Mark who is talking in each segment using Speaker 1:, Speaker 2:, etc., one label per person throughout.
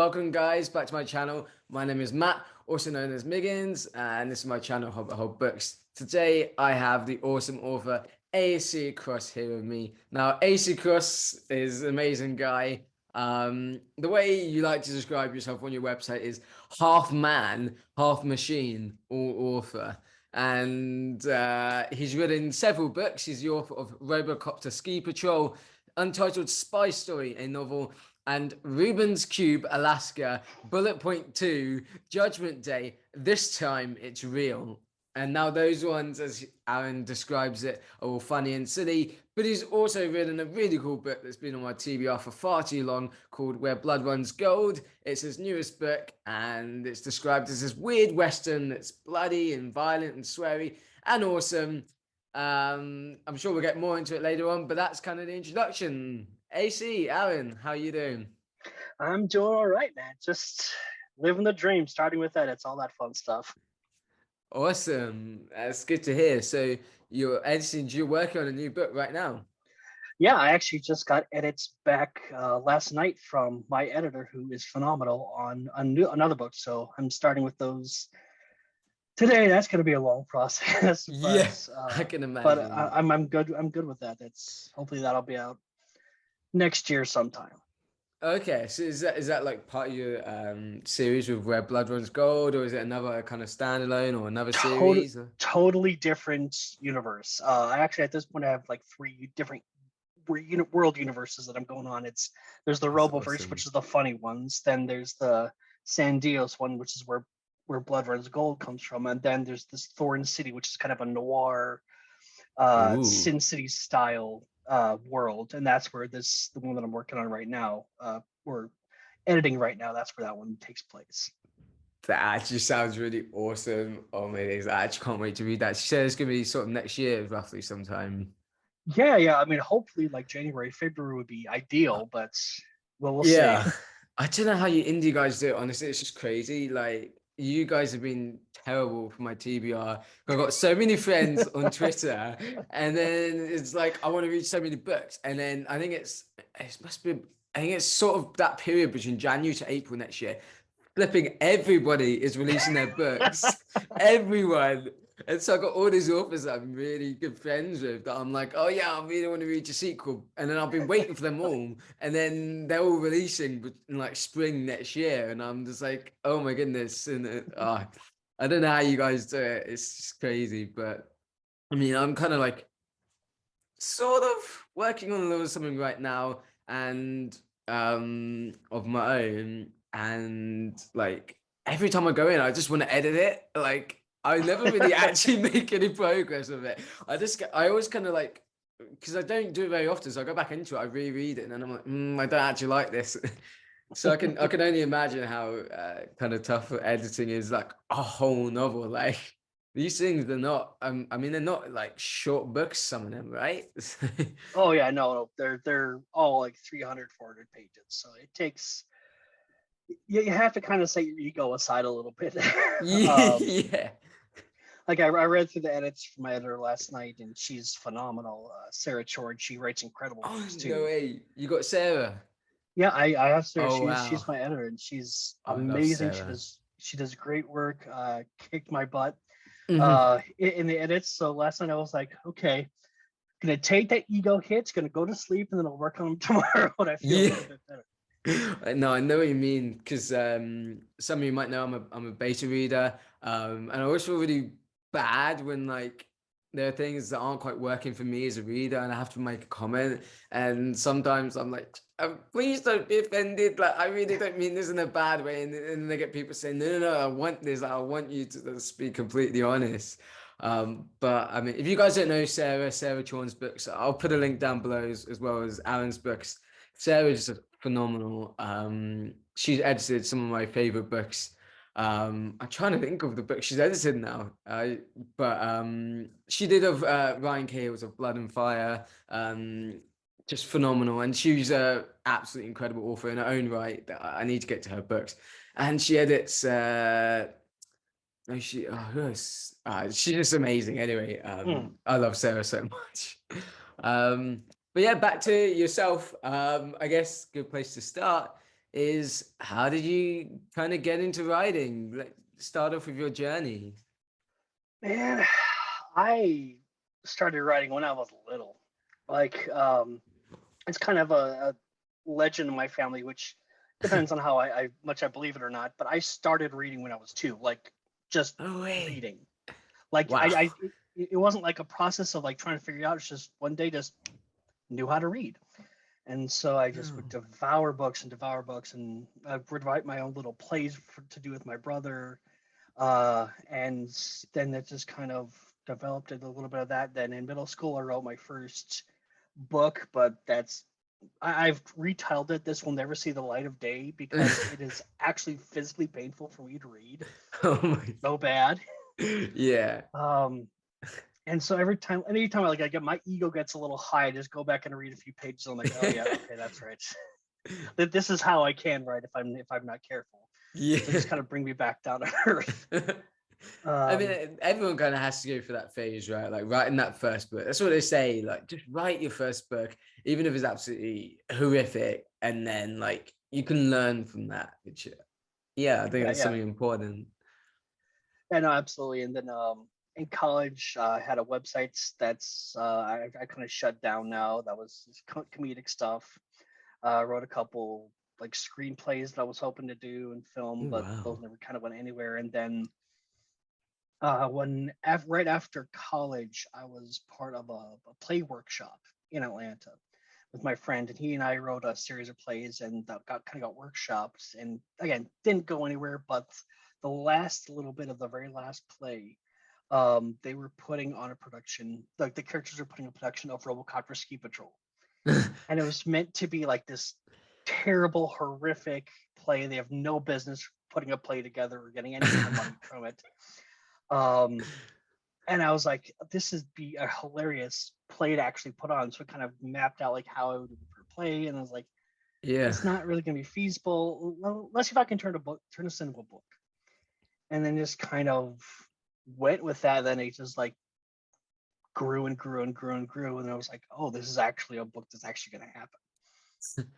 Speaker 1: welcome guys back to my channel. My name is Matt, also known as Miggins, and this is my channel, Hobbit Hole Books. Today I have the awesome author AC Cross here with me. Now, AC Cross is an amazing guy. The way you like to describe yourself on your website is half man, half machine, all author. And he's written several books. He's the author of Robocopter Ski Patrol, Untitled Spy Story, a novel, and Rubens Cube, Alaska, Bullet Point 2, Judgment Day, This Time It's Real. And now those ones, as Aaron describes it, are all funny and silly, but he's also written a really cool book that's been on my TBR for far too long called Where Blood Runs Gold. It's his newest book, and it's described as this weird Western that's bloody and violent and sweary and awesome. I'm sure we'll get more into it later on, but that's kind of the introduction. AC, Aaron, how you doing?
Speaker 2: I'm doing all right, man. Just living the dream, starting with edits, all that fun stuff.
Speaker 1: Awesome. That's good to hear. So you're editing, you're working on a new book right now.
Speaker 2: Yeah, I actually just got edits back last night from my editor, who is phenomenal, on another book. So I'm starting with those today. That's going to be a long process,
Speaker 1: Yeah, I can
Speaker 2: but
Speaker 1: imagine.
Speaker 2: I'm good. I'm good with that. That's hopefully that'll be out next year sometime.
Speaker 1: Okay, so is that like part of your series with Where Blood Runs Gold, or is it another kind of standalone or another
Speaker 2: Total,
Speaker 1: series?
Speaker 2: totally different universe. I actually at this point I have like three different world universes that I'm going on. There's the
Speaker 1: That's
Speaker 2: Roboverse,
Speaker 1: awesome.
Speaker 2: which is the funny ones. Then there's the San Dios one, which is where Blood Runs Gold comes from, and then there's this Thorn City, which is kind of a noir,
Speaker 1: Ooh,
Speaker 2: Sin City style world, and that's where the one that I'm working on right now, or editing right now. That's where that one takes place.
Speaker 1: that actually sounds really awesome. Oh my days, I actually can't wait to read that. She said it's gonna be sort of next year, roughly sometime.
Speaker 2: Yeah. I mean, hopefully, like January, February would be ideal, but we'll see.
Speaker 1: Yeah, I don't know how you indie guys do it. Honestly, it's just crazy. Like you guys have been terrible for my TBR. I've got so many friends on Twitter, and then it's like I want to read so many books, and then it must be I think it's sort of that period between January to April next year. Flipping everybody is releasing their books. Everyone. And so I got all these authors that I'm really good friends with that I'm like, oh yeah, I really want to read your sequel. And then I've been waiting for them all. And then they're all releasing in like spring next year. And I'm just like, oh my goodness. And I don't know how you guys do it. It's just crazy. But I mean, I'm kind of like sort of working on a little something right now and of my own, and like every time I go in I just want to edit it. Like I never really actually make any progress with it. I always kind of like, because I don't do it very often, so I go back into it, I reread it, and then I'm like, I don't actually like this. So I can only imagine how kind of tough editing is, like a whole novel. Like these things, they're not. I mean, they're not like short books. Some of them, right?
Speaker 2: Oh yeah, no, they're all like 300, 400 pages. So it takes you have to kind of set your ego aside a little bit.
Speaker 1: Yeah.
Speaker 2: Like I read through the edits from my editor last night, and she's phenomenal. Sarah Chord, she writes incredible
Speaker 1: Oh
Speaker 2: books
Speaker 1: no
Speaker 2: too.
Speaker 1: way! You got Sarah.
Speaker 2: Yeah, I have Sarah.
Speaker 1: Oh
Speaker 2: She's
Speaker 1: wow!
Speaker 2: my editor, and she's
Speaker 1: Oh, I love
Speaker 2: amazing.
Speaker 1: Sarah.
Speaker 2: She does great work. Kicked my butt
Speaker 1: Mhm.
Speaker 2: in the edits. So last night I was like, okay, gonna take that ego hit, gonna go to sleep, and then I'll work on them tomorrow when I feel a
Speaker 1: Yeah.
Speaker 2: little bit better.
Speaker 1: No, I know what you mean, because some of you might know I'm a beta reader, and I always feel really bad when like there are things that aren't quite working for me as a reader, and I have to make a comment. And sometimes I'm like, please don't be offended. Like I really don't mean this in a bad way, and they get people saying, no, I want this. I want you to just be completely honest. But I mean, if you guys don't know Sarah Chorn's books, I'll put a link down below as well as Aaron's books. Sarah's just phenomenal. She's edited some of my favorite books. I'm trying to think of the book she's edited now. But she did of Ryan Cahill's of Blood and Fire. Just phenomenal, and she's a absolutely incredible author in her own right. That I need to get to her books, and she edits. No, she's just amazing. Anyway,
Speaker 2: Mm.
Speaker 1: I love Sarah so much. Um, but yeah, back to yourself. I guess good place to start is how did you kind of get into writing? Like, start off with your journey.
Speaker 2: Man, I started writing when I was little. Like, it's kind of a legend in my family, which depends on how I much I believe it or not. But I started reading when I was 2, like just
Speaker 1: Oh, wait.
Speaker 2: reading. Like
Speaker 1: Wow.
Speaker 2: it wasn't like a process of like trying to figure it out. It's just one day just knew how to read. And so I just would devour books and devour books, and I would write my own little plays to do with my brother. And then it just kind of developed a little bit of that. Then in middle school, I wrote my first book, but I've retitled it. This will never see the light of day because it is actually physically painful for me to read.
Speaker 1: Oh my.
Speaker 2: So bad.
Speaker 1: Yeah.
Speaker 2: And so anytime I get my ego gets a little high, I just go back and read a few pages. I'm like, oh yeah, okay, that's right. This is how I can write if I'm not careful.
Speaker 1: Yeah.
Speaker 2: So just kind of bring me back down to earth.
Speaker 1: I mean, everyone kind of has to go through that phase, right? Like writing that first book. That's what they say. Like, just write your first book, even if it's absolutely horrific, and then like you can learn from that. Which, yeah, I think that's
Speaker 2: Yeah.
Speaker 1: something important.
Speaker 2: Yeah, no, absolutely. And then in college, I had a website that's I kind of shut down now. That was just comedic stuff. Wrote a couple like screenplays that I was hoping to do and film,
Speaker 1: Oh,
Speaker 2: but
Speaker 1: wow.
Speaker 2: those never kind of went anywhere. And then right after college, I was part of a play workshop in Atlanta with my friend, and he and I wrote a series of plays, and that got workshops, and again didn't go anywhere. But the last little bit of the very last play, they were putting on a production, like the characters were putting a production of RoboCop Rescue Patrol, and it was meant to be like this terrible, horrific play. They have no business putting a play together or getting any kind of money from it. And I was like, this is be a hilarious play to actually put on. So I kind of mapped out like how I would do it for a play, and I was like,
Speaker 1: Yeah.
Speaker 2: it's not really going to be feasible. Well, let's see if I can turn this into a book. And then just kind of went with that. Then it just like grew and grew and grew and grew, and I was like, oh, this is actually a book that's actually going to happen.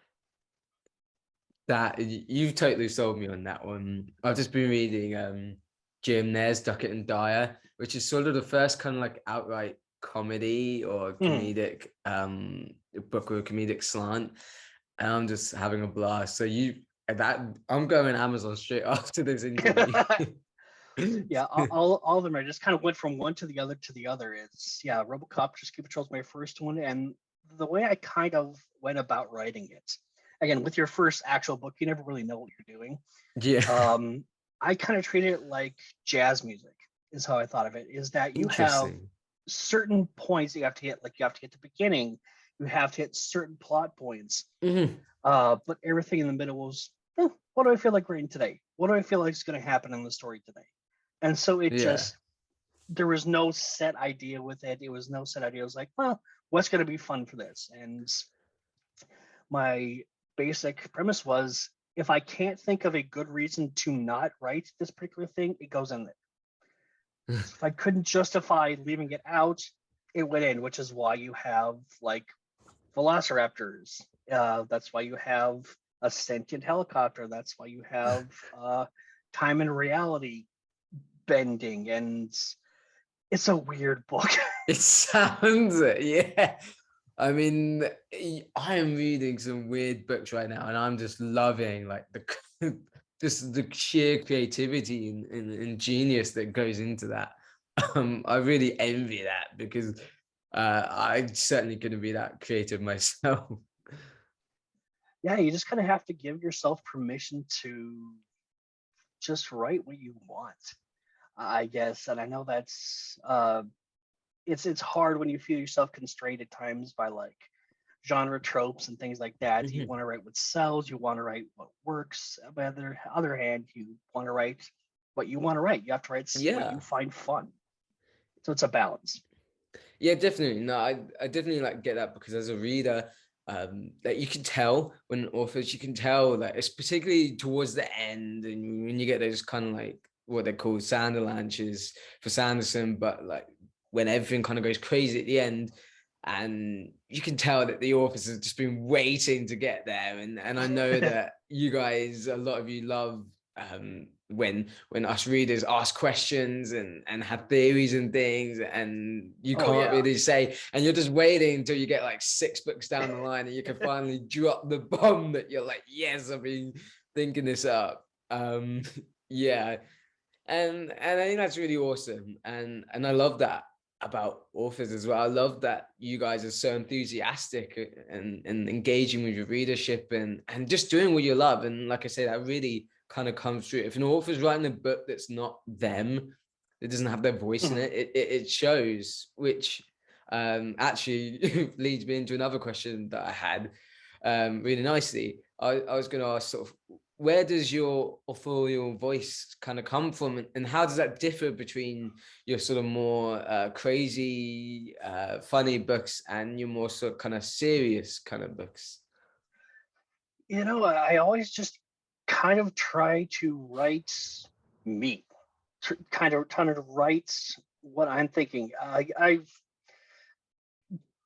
Speaker 1: That you've totally sold me on that one. I've just been reading Jim Nair's Duckett and Dyer, which is sort of the first kind of like outright comedy or comedic book with a comedic slant. And I'm just having a blast. So I'm going Amazon straight after this interview.
Speaker 2: Yeah, all of them. I just kind of went from one to the other to the other. It's RoboCop Rescue Patrol is my first one, and the way I kind of went about writing it, again, with your first actual book, you never really know what you're doing.
Speaker 1: Yeah.
Speaker 2: I kind of treated it like jazz music is how I thought of it. Is that you have
Speaker 1: Interesting.
Speaker 2: certain points that you have to hit, like you have to hit the beginning, you have to hit certain plot points, but everything in the middle was, what do I feel like writing today? What do I feel like is going to happen in the story today? And so
Speaker 1: Yeah.
Speaker 2: there was no set idea with it. It was no set idea. It was like, well, what's going to be fun for this? And my basic premise was, if I can't think of a good reason to not write this particular thing, it goes in there. So if I couldn't justify leaving it out, it went in, which is why you have like velociraptors. That's why you have a sentient helicopter. That's why you have time and reality bending, and it's a weird book.
Speaker 1: It sounds it, yeah. I mean, I am reading some weird books right now, and I'm just loving like the just the sheer creativity and genius that goes into that. I really envy that because I certainly couldn't be that creative myself.
Speaker 2: Yeah, you just kind of have to give yourself permission to just write what you want, I guess. And I know that's it's hard when you feel yourself constrained at times by like genre tropes and things like that. You want to write what sells, you want to write what works. But on the other hand, you want to write what you want to write. You have to write what you
Speaker 1: Yeah.
Speaker 2: find fun. So it's a balance.
Speaker 1: Yeah, definitely. No, I definitely like get that because as a reader, that you can tell when authors, you can tell that it's particularly towards the end, and when you get those kind of like what they call Sanderlanches for Sanderson, but like when everything kind of goes crazy at the end, and you can tell that the authors have just been waiting to get there. And I know that you guys, a lot of you love when us readers ask questions and have theories and things, and you
Speaker 2: Oh
Speaker 1: can't
Speaker 2: yeah.
Speaker 1: really say, and you're just waiting until you get like 6 books down the line and you can finally drop the bomb that you're like, yes, I've been thinking this up. Yeah, and I think that's really awesome, and I love that about authors as well. I love that you guys are so enthusiastic and engaging with your readership and just doing what you love. And like I say, that really kind of comes through. If an author's writing a book that's not them, it doesn't have their voice in
Speaker 2: Mhm.
Speaker 1: it shows, which actually leads me into another question that I had really nicely. I was going to ask sort of, where does your authorial voice kind of come from, and how does that differ between your sort of more crazy funny books and your more sort of kind of serious kind of books?
Speaker 2: I always just kind of try to write me, kind of trying to write what I'm thinking. I've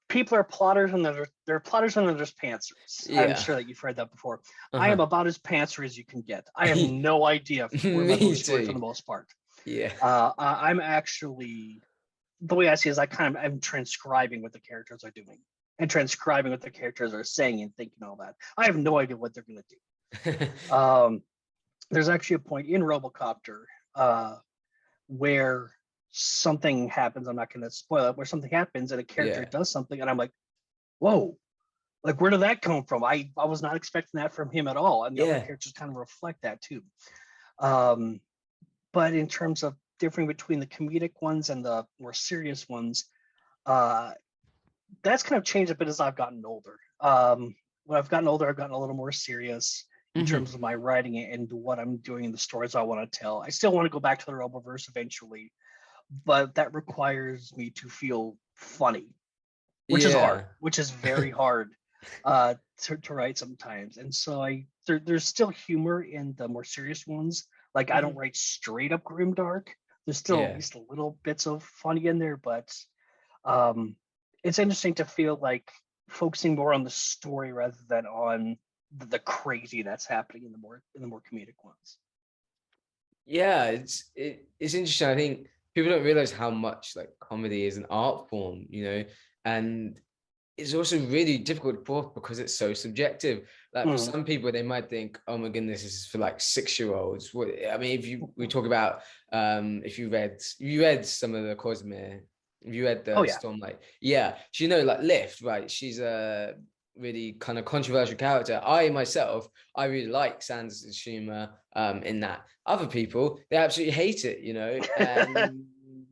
Speaker 2: People are plotters and they're plotters and there's pantsers. I'm
Speaker 1: Yeah.
Speaker 2: sure that you've heard that before. I am
Speaker 1: Uh-huh.
Speaker 2: about as pantser as you can get. I have no idea where my
Speaker 1: Me
Speaker 2: books are going for
Speaker 1: too.
Speaker 2: the most part.
Speaker 1: Yeah.
Speaker 2: I'm actually, the way I see it is I'm transcribing what the characters are doing and transcribing what the characters are saying and thinking all that. I have no idea what they're going to do. There's actually a point in Robocopter where something happens. I'm not going to spoil it. Where something happens and a character
Speaker 1: Yeah.
Speaker 2: does something, and I'm like, whoa, like where did that come from? I was not expecting that from him at all, and the other
Speaker 1: Yeah.
Speaker 2: characters kind of reflect that too. Um, but in terms of differing between the comedic ones and the more serious ones, uh, that's kind of changed a bit as I've gotten older. When I've gotten older, I've gotten a little more serious in
Speaker 1: Hmm.
Speaker 2: terms of my writing and what I'm doing in the stories I want to tell. I still want to go back to the Roboverse eventually, but that requires me to feel funny, which is hard,
Speaker 1: Yeah.
Speaker 2: which is very hard to write sometimes. And so there's still humor in the more serious ones. Like I don't
Speaker 1: Hmm.
Speaker 2: write straight up grimdark. There's still at
Speaker 1: Yeah.
Speaker 2: least a little bits of funny in there, but um, it's interesting to feel like focusing more on the story rather than on the crazy that's happening in the more comedic ones.
Speaker 1: Yeah, it's interesting. I think people don't realize how much like comedy is an art form, and it's also really difficult to pull off because it's so subjective. Like for
Speaker 2: Mm.
Speaker 1: some people, they might think, "Oh my goodness, this is for like 6-year-olds." I mean, if we talk about if you read some of the Cosmere, if you read
Speaker 2: Oh
Speaker 1: the
Speaker 2: yeah.
Speaker 1: Stormlight, yeah, like Lift, right? She's a really kind of controversial character. I myself, I really like Sanders' humor in that. Other people, they absolutely hate it, and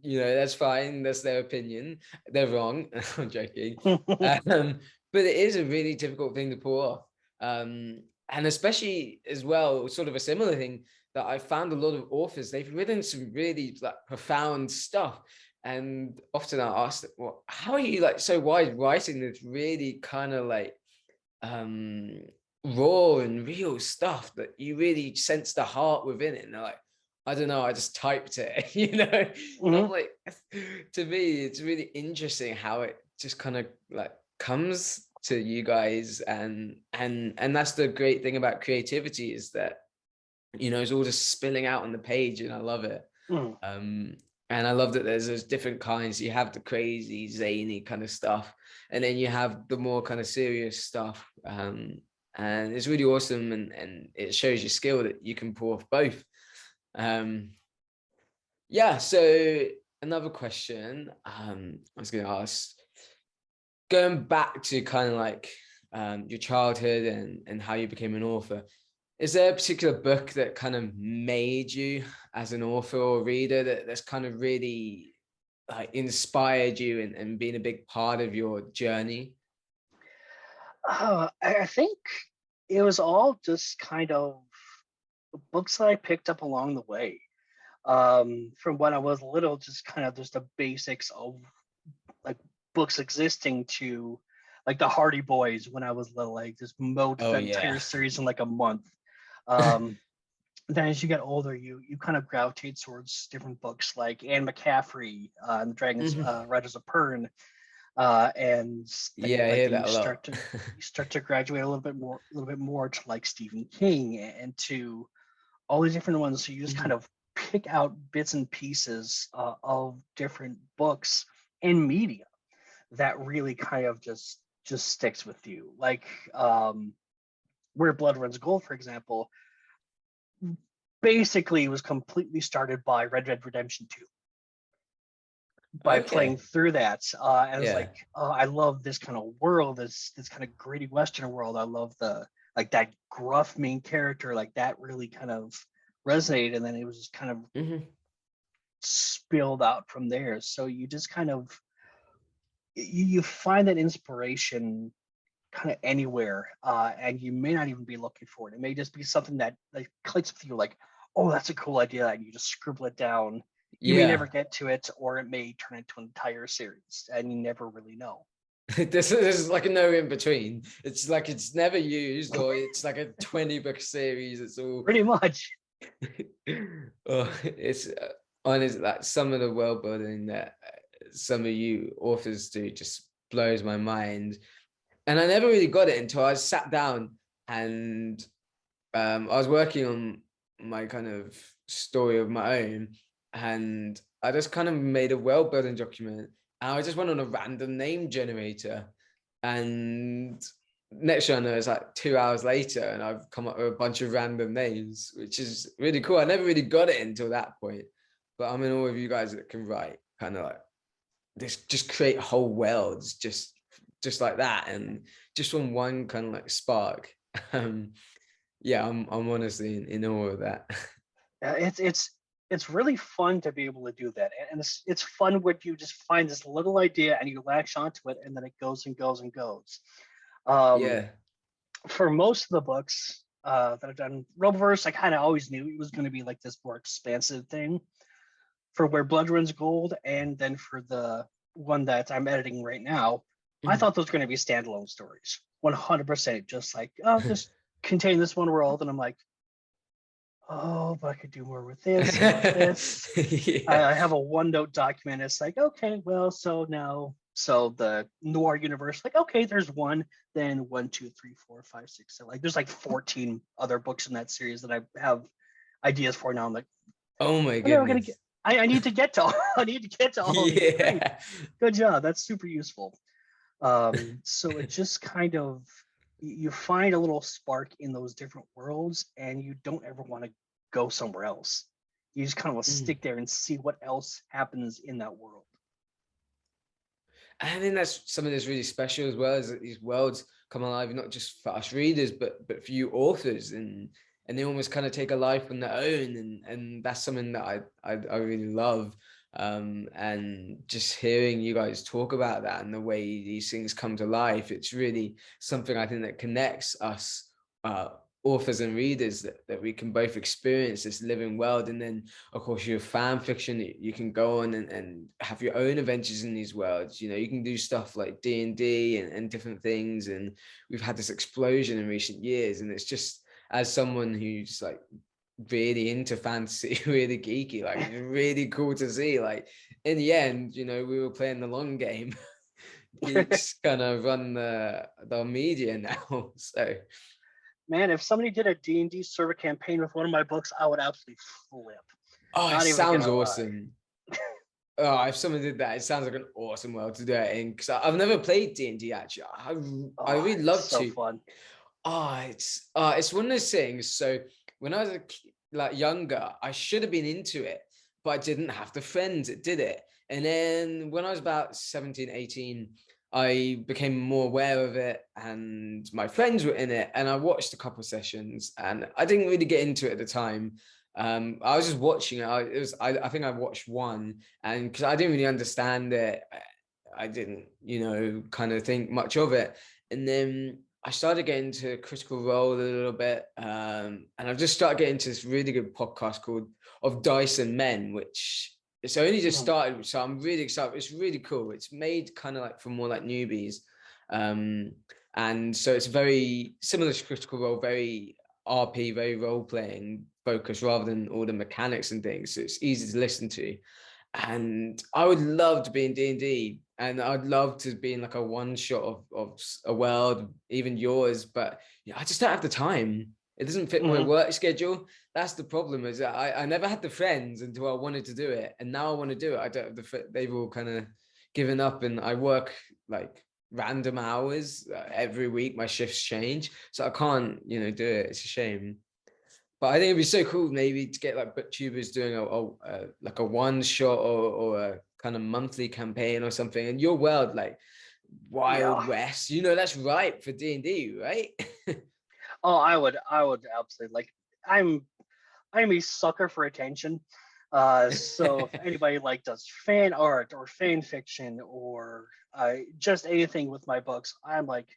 Speaker 1: that's fine. That's their opinion. They're wrong. I'm joking. But it is a really difficult thing to pull off. And especially as well, sort of a similar thing that I found a lot of authors, they've written some really like profound stuff. And often I ask, well, how are you like so wise writing this really kind of like um raw and real stuff that you really sense the heart within it? And they're like, I don't know, I just typed it, And I'm
Speaker 2: Hmm.
Speaker 1: like, to me, it's really interesting how it just kind of like comes to you guys, and that's the great thing about creativity is that it's all just spilling out on the page, and I love it.
Speaker 2: Mm.
Speaker 1: um and I love that there's those different kinds. You have the crazy zany kind of stuff, and then you have the more kind of serious stuff, and it's really awesome, and it shows your skill that you can pull off both. um yeah, so another question I was going to ask, going back to kind of like your childhood and how you became an author, is there a particular book that kind of made you as an author or reader that's kind of really like inspired you and been a big part of your journey?
Speaker 2: I think it was all just kind of books that I picked up along the way. From when I was little, just kind of just the basics of like books existing to like the Hardy Boys when I was little, like just mowed
Speaker 1: Oh
Speaker 2: that
Speaker 1: yeah.
Speaker 2: entire series in like a month. Um, then as you get older, you kind of gravitate towards different books like Anne McCaffrey and the Dragons
Speaker 1: Mhm.
Speaker 2: Riders of Pern. And then
Speaker 1: Yeah, I hear
Speaker 2: you
Speaker 1: that a
Speaker 2: start
Speaker 1: lot.
Speaker 2: to graduate a little bit more to like Stephen King and to all these different ones. So you just kind
Speaker 1: Mhm.
Speaker 2: of pick out bits and pieces of different books and media that really kind of just sticks with you. Like Where Blood Runs Gold, for example, basically was completely started by Red Dead Redemption 2. By playing
Speaker 1: Okay.
Speaker 2: through that, and it's
Speaker 1: Yeah.
Speaker 2: like, oh, I love this kind of world, this kind of gritty Western world. I love the like that gruff main character, like that really kind of resonated, and then it was just kind of
Speaker 1: Hmm.
Speaker 2: spilled out from there. So you just kind of you find that inspiration kind of anywhere, and you may not even be looking for it. It may just be something that like clicks with you, like, oh, that's a cool idea, and you just scribble it down. You may never
Speaker 1: Yeah.
Speaker 2: get to it, or it may turn into an entire series, and you never really know.
Speaker 1: This is like a no in between. It's like it's never used, or it's like a 20 book series. It's all
Speaker 2: Pretty much.
Speaker 1: oh, it's honest, like some of the world building that some of you authors do just blows my mind. And I never really got it until I sat down and I was working on my kind of story of my own, and I just kind of made a world building document. And I just went on a random name generator, and next year I know it's like 2 hours later, and I've come up with a bunch of random names, which is really cool. I never really got it until that point, but I'm in awe of you guys that can write kind of like this, just create whole worlds, just like that, and just from one kind of like spark. Um, yeah, I'm honestly in awe of that.
Speaker 2: It's really fun to be able to do that, and it's fun when you just find this little idea and you latch onto it, and then it goes and goes and goes. Um,
Speaker 1: Yeah.
Speaker 2: for most of the books that I've done, Roboverse, I kind of always knew it was going to be like this more expansive thing. For Where Blood Runs Gold, and then for the one that I'm editing right now, I
Speaker 1: Mhm.
Speaker 2: thought those were going to be standalone stories, 100%. Just like, oh, just contain this one world, and I'm like, oh, but I could do more with this and with this.
Speaker 1: Yeah.
Speaker 2: I have a OneNote document. It's like, okay, well, so now, so the noir universe, like, okay, there's one, then one, two, three, four, five, six. So like, there's like 14 other books in that series that I have ideas for now. I'm like,
Speaker 1: Oh my
Speaker 2: we're never gonna get.
Speaker 1: goodness.
Speaker 2: I need to get to all. I need to get to all of these. Great,
Speaker 1: Yeah.
Speaker 2: good job. That's super useful. So it just kind of you find a little spark in those different worlds, and you don't ever want to go somewhere else. You just kind of want to
Speaker 1: Mm.
Speaker 2: stick there and see what else happens in that world.
Speaker 1: I think that's something that's really special as well, is that these worlds come alive not just for us readers, but for you authors, and they almost kind of take a life on their own, and that's something that I really love. And just hearing you guys talk about that and the way these things come to life, it's really something I think that connects us uh, authors and readers, that we can both experience this living world. And then of course your fan fiction, you can go on and have your own adventures in these worlds. You know, you can do stuff like D&D and different things, and we've had this explosion in recent years, and it's just, as someone who's like really into fantasy, really geeky, like it's really cool to see, like in the end, you know, we were playing the long game. Geeks kind of run the media now. So
Speaker 2: Man, if somebody did a D&D server campaign with one of my books, I would absolutely flip.
Speaker 1: oh, it
Speaker 2: Not even
Speaker 1: sounds
Speaker 2: gonna lie.
Speaker 1: awesome. Oh, if someone did that, it sounds like an awesome world to do it in. Because I've never played D&D actually. I
Speaker 2: Oh,
Speaker 1: really
Speaker 2: it's
Speaker 1: love
Speaker 2: so
Speaker 1: to.
Speaker 2: fun.
Speaker 1: It's one of those things. So when I was like younger, I should have been into it, but I didn't have the friends that did it. And then when I was about 17, 18, I became more aware of it, and my friends were in it, and I watched a couple of sessions, and I didn't really get into it at the time. I was just watching it. I think I watched one, and because I didn't really understand it, I didn't, you know, kind of think much of it. And then I started getting into Critical Role a little bit, and I've just started getting into this really good podcast called Of Dice and Men, which it's only just
Speaker 2: Mhm.
Speaker 1: started, so I'm really excited. It's really cool. It's made kind of like for more like newbies, um, and so it's very similar to Critical Role, very RP, very role playing focused rather than all the mechanics and things. So it's easy to listen to, and I would love to be in D&D, and I'd love to be in like a one shot of a world, even yours, but I just don't have the time. It doesn't fit my
Speaker 2: Mhm.
Speaker 1: work schedule. That's the problem. Is that I never had the friends until I wanted to do it, and now I want to do it. I don't have they've all kind of given up, and I work like random hours every week. My shifts change, so I can't do it. It's a shame. But I think it'd be so cool maybe to get like booktubers doing a like a one shot or a kind of monthly campaign or something. In your world, like
Speaker 2: Yeah.
Speaker 1: Wild West, that's ripe for D&D, right?
Speaker 2: Oh, I would absolutely like. I'm I'm a sucker for attention. So if anybody like does fan art or fan fiction or just anything with my books, I'm like,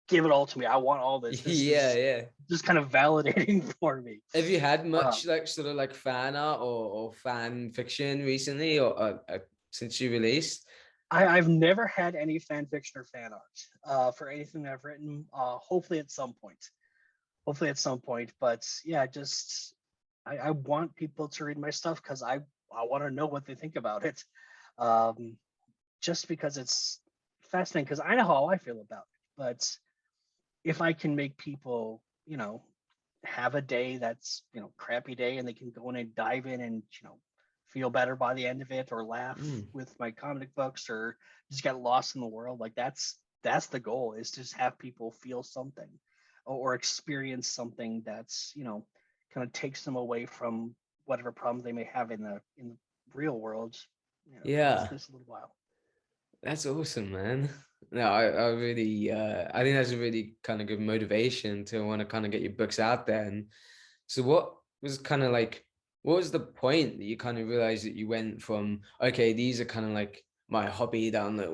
Speaker 2: give it all to me. I want all this. This
Speaker 1: Yeah,
Speaker 2: is
Speaker 1: yeah.
Speaker 2: just kind of validating for me.
Speaker 1: Have you had
Speaker 2: Uh,
Speaker 1: much like sort of like fan art or fan fiction recently or since you released?
Speaker 2: I've never had any fan fiction or fan art for anything that I've written. Hopefully at some point. Hopefully at some point. But yeah, just I want people to read my stuff because I want to know what they think about it. Um, just because it's fascinating because I know how I feel about it. But if I can make people, have a day that's, crappy day and they can go in and dive in and, feel better by the end of it or laugh
Speaker 1: Mm.
Speaker 2: with my comic books or just get lost in the world, like that's the goal is to just have people feel something or experience something that's, kind of takes them away from whatever problems they may have in the real world, for
Speaker 1: Yeah.
Speaker 2: just this little while.
Speaker 1: That's awesome, man. No, I really I think that's a really kind of good motivation to want to kind of get your books out there. And so what was kind of like what was the point that you kind of realized that you went from, okay, these are kind of like my hobby that I'm like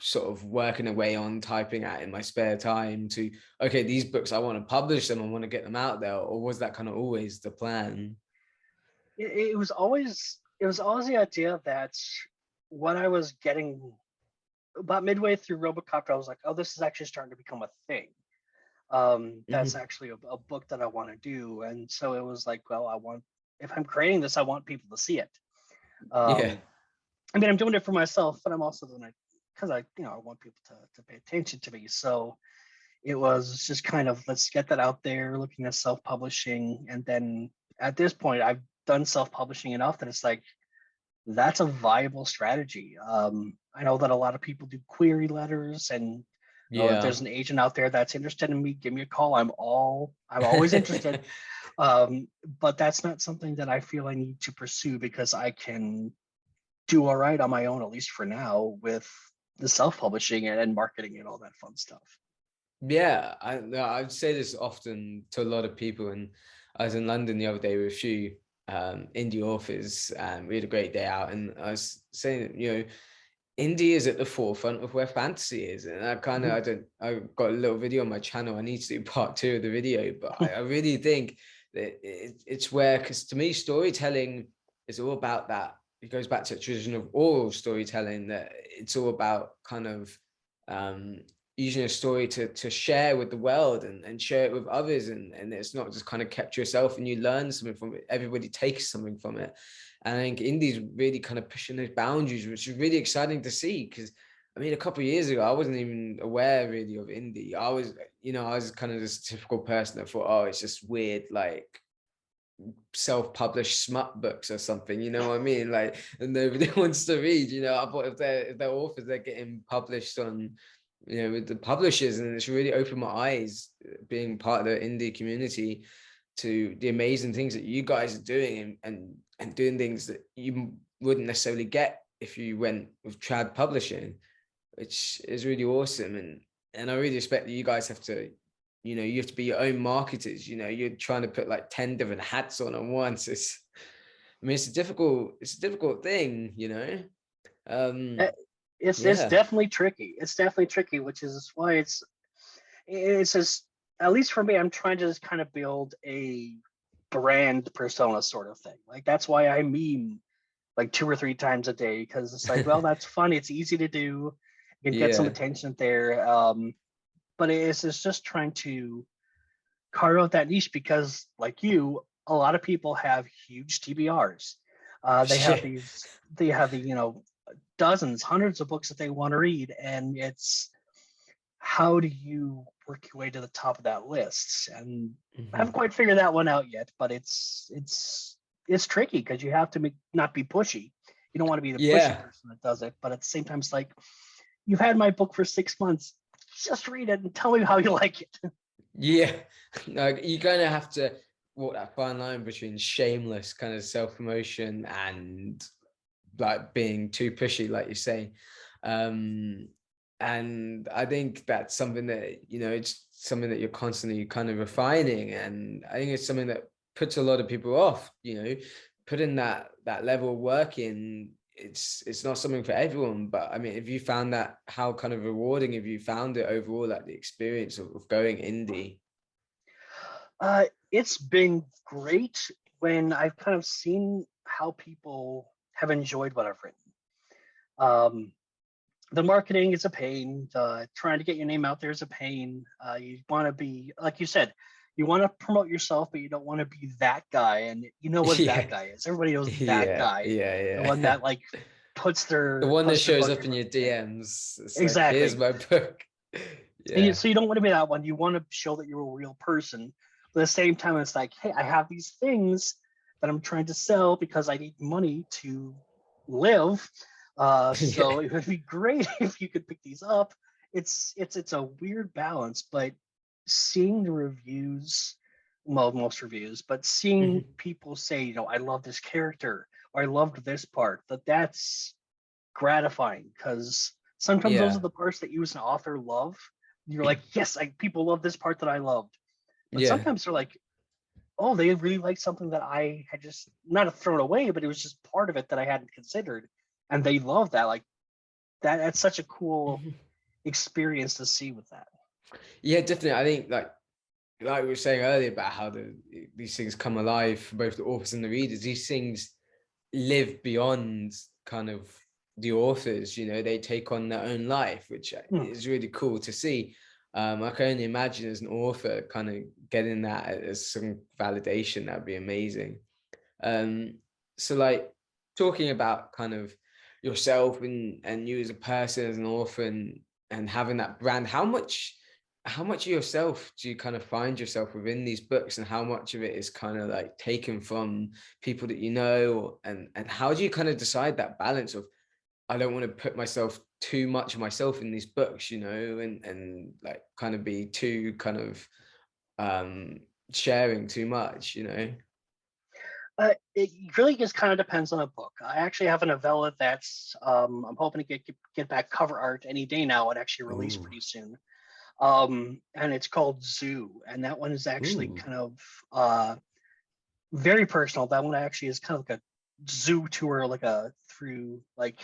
Speaker 1: sort of working away on typing at in my spare time to, okay, these books I want to publish them, I want to get them out there, or was that kind of always the plan?
Speaker 2: It was always the idea that what I was getting about midway through Robocop, I was like, oh, this is actually starting to become a thing. That's
Speaker 1: Hmm.
Speaker 2: actually a book that I want to do. And so it was like, well, if I'm creating this, I want people to see it.
Speaker 1: Yeah.
Speaker 2: Um, I mean, I'm doing it for myself, but I'm also doing it because I want people to pay attention to me. So it was just kind of, let's get that out there, looking at self-publishing. And then at this point, I've done self-publishing enough that it's like, that's a viable strategy. I know that a lot of people do query letters, and if
Speaker 1: Yeah.
Speaker 2: there's an agent out there that's interested in me, give me a call. I'm always interested. But that's not something that I feel I need to pursue because I can do all right on my own, at least for now, with the self-publishing and marketing and all that fun stuff.
Speaker 1: Yeah, I say this often to a lot of people, and I was in London the other day with a few indie authors, and we had a great day out. And I was saying, that, indie is at the forefront of where fantasy is, and
Speaker 2: Mhm.
Speaker 1: I got a little video on my channel. I need to do part two of the video, but I really think that it's where, because to me, storytelling is all about that. It goes back to the tradition of oral storytelling, that it's all about kind of um using a story to share with the world and share it with others, and it's not just kind of kept to yourself and you learn something from it, everybody takes something from it. And I think indie's really kind of pushing those boundaries, which is really exciting to see, because I mean a couple of years ago I wasn't even aware really of indie. I was kind of this typical person that thought, oh, it's just weird like self-published smut books or something, you know what I mean, like, and nobody wants to read. I thought if they're authors, they're getting published on with the publishers, and it's really opened my eyes being part of the indie community to the amazing things that you guys are doing, and doing things that you wouldn't necessarily get if you went with trad publishing, which is really awesome. And I really respect that you guys have to, you have to be your own marketers. You're trying to put like 10 different hats on at once. I mean, it's a difficult thing.
Speaker 2: Eh,
Speaker 1: Um,
Speaker 2: it's
Speaker 1: yeah.
Speaker 2: definitely tricky. It's definitely tricky, which is why it's just, at least for me, I'm trying to just kind of build a brand persona sort of thing. Like that's why I meme like 2 or 3 times a day, because it's like, well, that's fun. It's easy to do. You can get some
Speaker 1: Yeah.
Speaker 2: attention there. But it's just trying to carve out that niche because, like you, a lot of people have huge TBRs. They have
Speaker 1: Yeah.
Speaker 2: these. They have the dozens, hundreds of books that they want to read, and it's how do you work your way to the top of that list? And I
Speaker 1: Mhm.
Speaker 2: haven't quite figured that one out yet, but it's tricky because you have to not be pushy. You don't want to be the pushy
Speaker 1: Yeah,
Speaker 2: person that does it, but at the same time, it's like, you've had my book for 6 months. Just read it and tell me how you like it.
Speaker 1: yeah. Like you kind of have to walk that fine line between shameless kind of self-promotion and like being too pushy, like you say. Um, and I think that's something that, it's something that you're constantly kind of refining. And I think it's something that puts a lot of people off, putting that level of work in. It's not something for everyone, but I mean, if you found that, how kind of rewarding have you found it overall, like the experience of going indie?
Speaker 2: It's been great when I've kind of seen how people have enjoyed what I've written. Um, the marketing is a pain. Trying to get your name out there is a pain. You want to be, like you said, you want to promote yourself, but you don't want to be that guy. And you know what
Speaker 1: Yeah,
Speaker 2: that guy is. Everybody knows that
Speaker 1: yeah,
Speaker 2: guy, the one
Speaker 1: yeah.
Speaker 2: that like puts
Speaker 1: The
Speaker 2: their
Speaker 1: one that
Speaker 2: puts their
Speaker 1: shows
Speaker 2: book
Speaker 1: up in
Speaker 2: everywhere
Speaker 1: your
Speaker 2: they can.
Speaker 1: DMs. It's like, here's
Speaker 2: Exactly.
Speaker 1: my book.
Speaker 2: And
Speaker 1: Yeah.
Speaker 2: so you don't want to be that one. You want to show that you're a real person. But at the same time, it's like, hey, I have these things that I'm trying to sell because I need money to live.
Speaker 1: Yeah.
Speaker 2: So it would be great if you could pick these up. It's a weird balance, but seeing the reviews, well, most reviews, but seeing
Speaker 1: Mhm.
Speaker 2: people say, I love this character or I loved this part, that's gratifying because sometimes those are
Speaker 1: Yeah.
Speaker 2: the parts that you as an author love. You're like, yes, people love this part that I loved. But
Speaker 1: Yeah.
Speaker 2: sometimes they're like, oh, they really like something that I had just not thrown away, but it was just part of it that I hadn't considered. And they love that. Like that's such a cool
Speaker 1: Mhm.
Speaker 2: experience to see with that.
Speaker 1: Yeah, definitely. I think like we were saying earlier about how these things come alive for both the authors and the readers. These things live beyond kind of the authors. They take on their own life, which
Speaker 2: Hmm.
Speaker 1: is really cool to see. I can only imagine as an author kind of getting that as some validation. That'd be amazing. um so like talking about kind of yourself and you as a person, as an author, and having that brand, how much of yourself do you kind of find yourself within these books, and how much of it is kind of like taken from people that and how do you kind of decide that balance of, I don't want to put myself too much of myself in these books, and like kind of be too kind of um sharing too much.
Speaker 2: It really just kind of depends on a book. I actually have a novella that's I'm hoping to get back cover art any day now. It actually released
Speaker 1: Ooh.
Speaker 2: pretty soon. And it's called Zoo, and that one is actually
Speaker 1: Ooh.
Speaker 2: kind of very personal. That one actually is kind of like a zoo tour, like a through like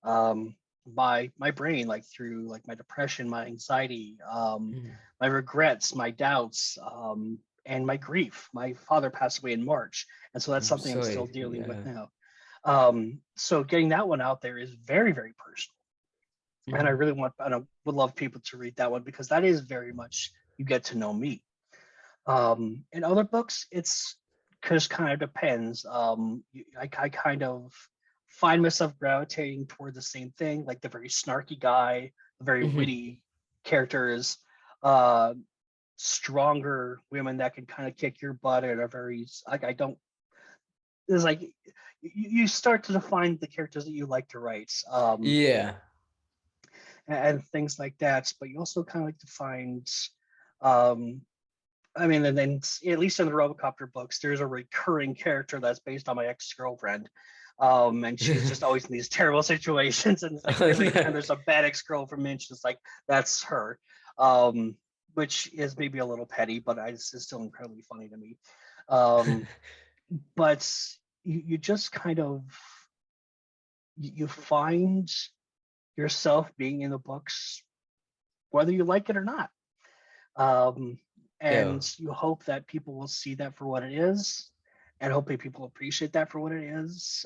Speaker 2: um, my brain, like through like my depression, my anxiety,
Speaker 1: Mm.
Speaker 2: my regrets, my doubts, and my grief. My father passed away in March, and so that's
Speaker 1: I'm
Speaker 2: something I'm still
Speaker 1: sorry.
Speaker 2: dealing with
Speaker 1: Yeah.
Speaker 2: now. So getting that one out there is very, very personal, and I
Speaker 1: Mhm.
Speaker 2: really and I would love people to read that one because that is very much you get to know me. In other books, it's just kind of depends. I kind of find myself gravitating toward the same thing, like the very snarky guy, the very
Speaker 1: Mhm.
Speaker 2: witty characters, uh, stronger women that can kind of kick your butt and are very like I don't. It's like you start to define the characters that you like to write,
Speaker 1: Yeah.
Speaker 2: and things like that. But you also kind of like to find um, I mean, and then at least in the Robocopter books, there's a recurring character that's based on my ex-girlfriend. And she's just always in these terrible situations. And it's like
Speaker 1: Oh,
Speaker 2: every time
Speaker 1: no.
Speaker 2: there's a bad ex-girlfriend mentioned, it's like, that's her. Um, which is maybe a little petty, but it's still incredibly funny to me. Um, but you just kind of you find yourself being in the books, whether you like it or not. Um,
Speaker 1: Yeah.
Speaker 2: and you hope that people will see that for what it is, and hopefully people appreciate that for what it is,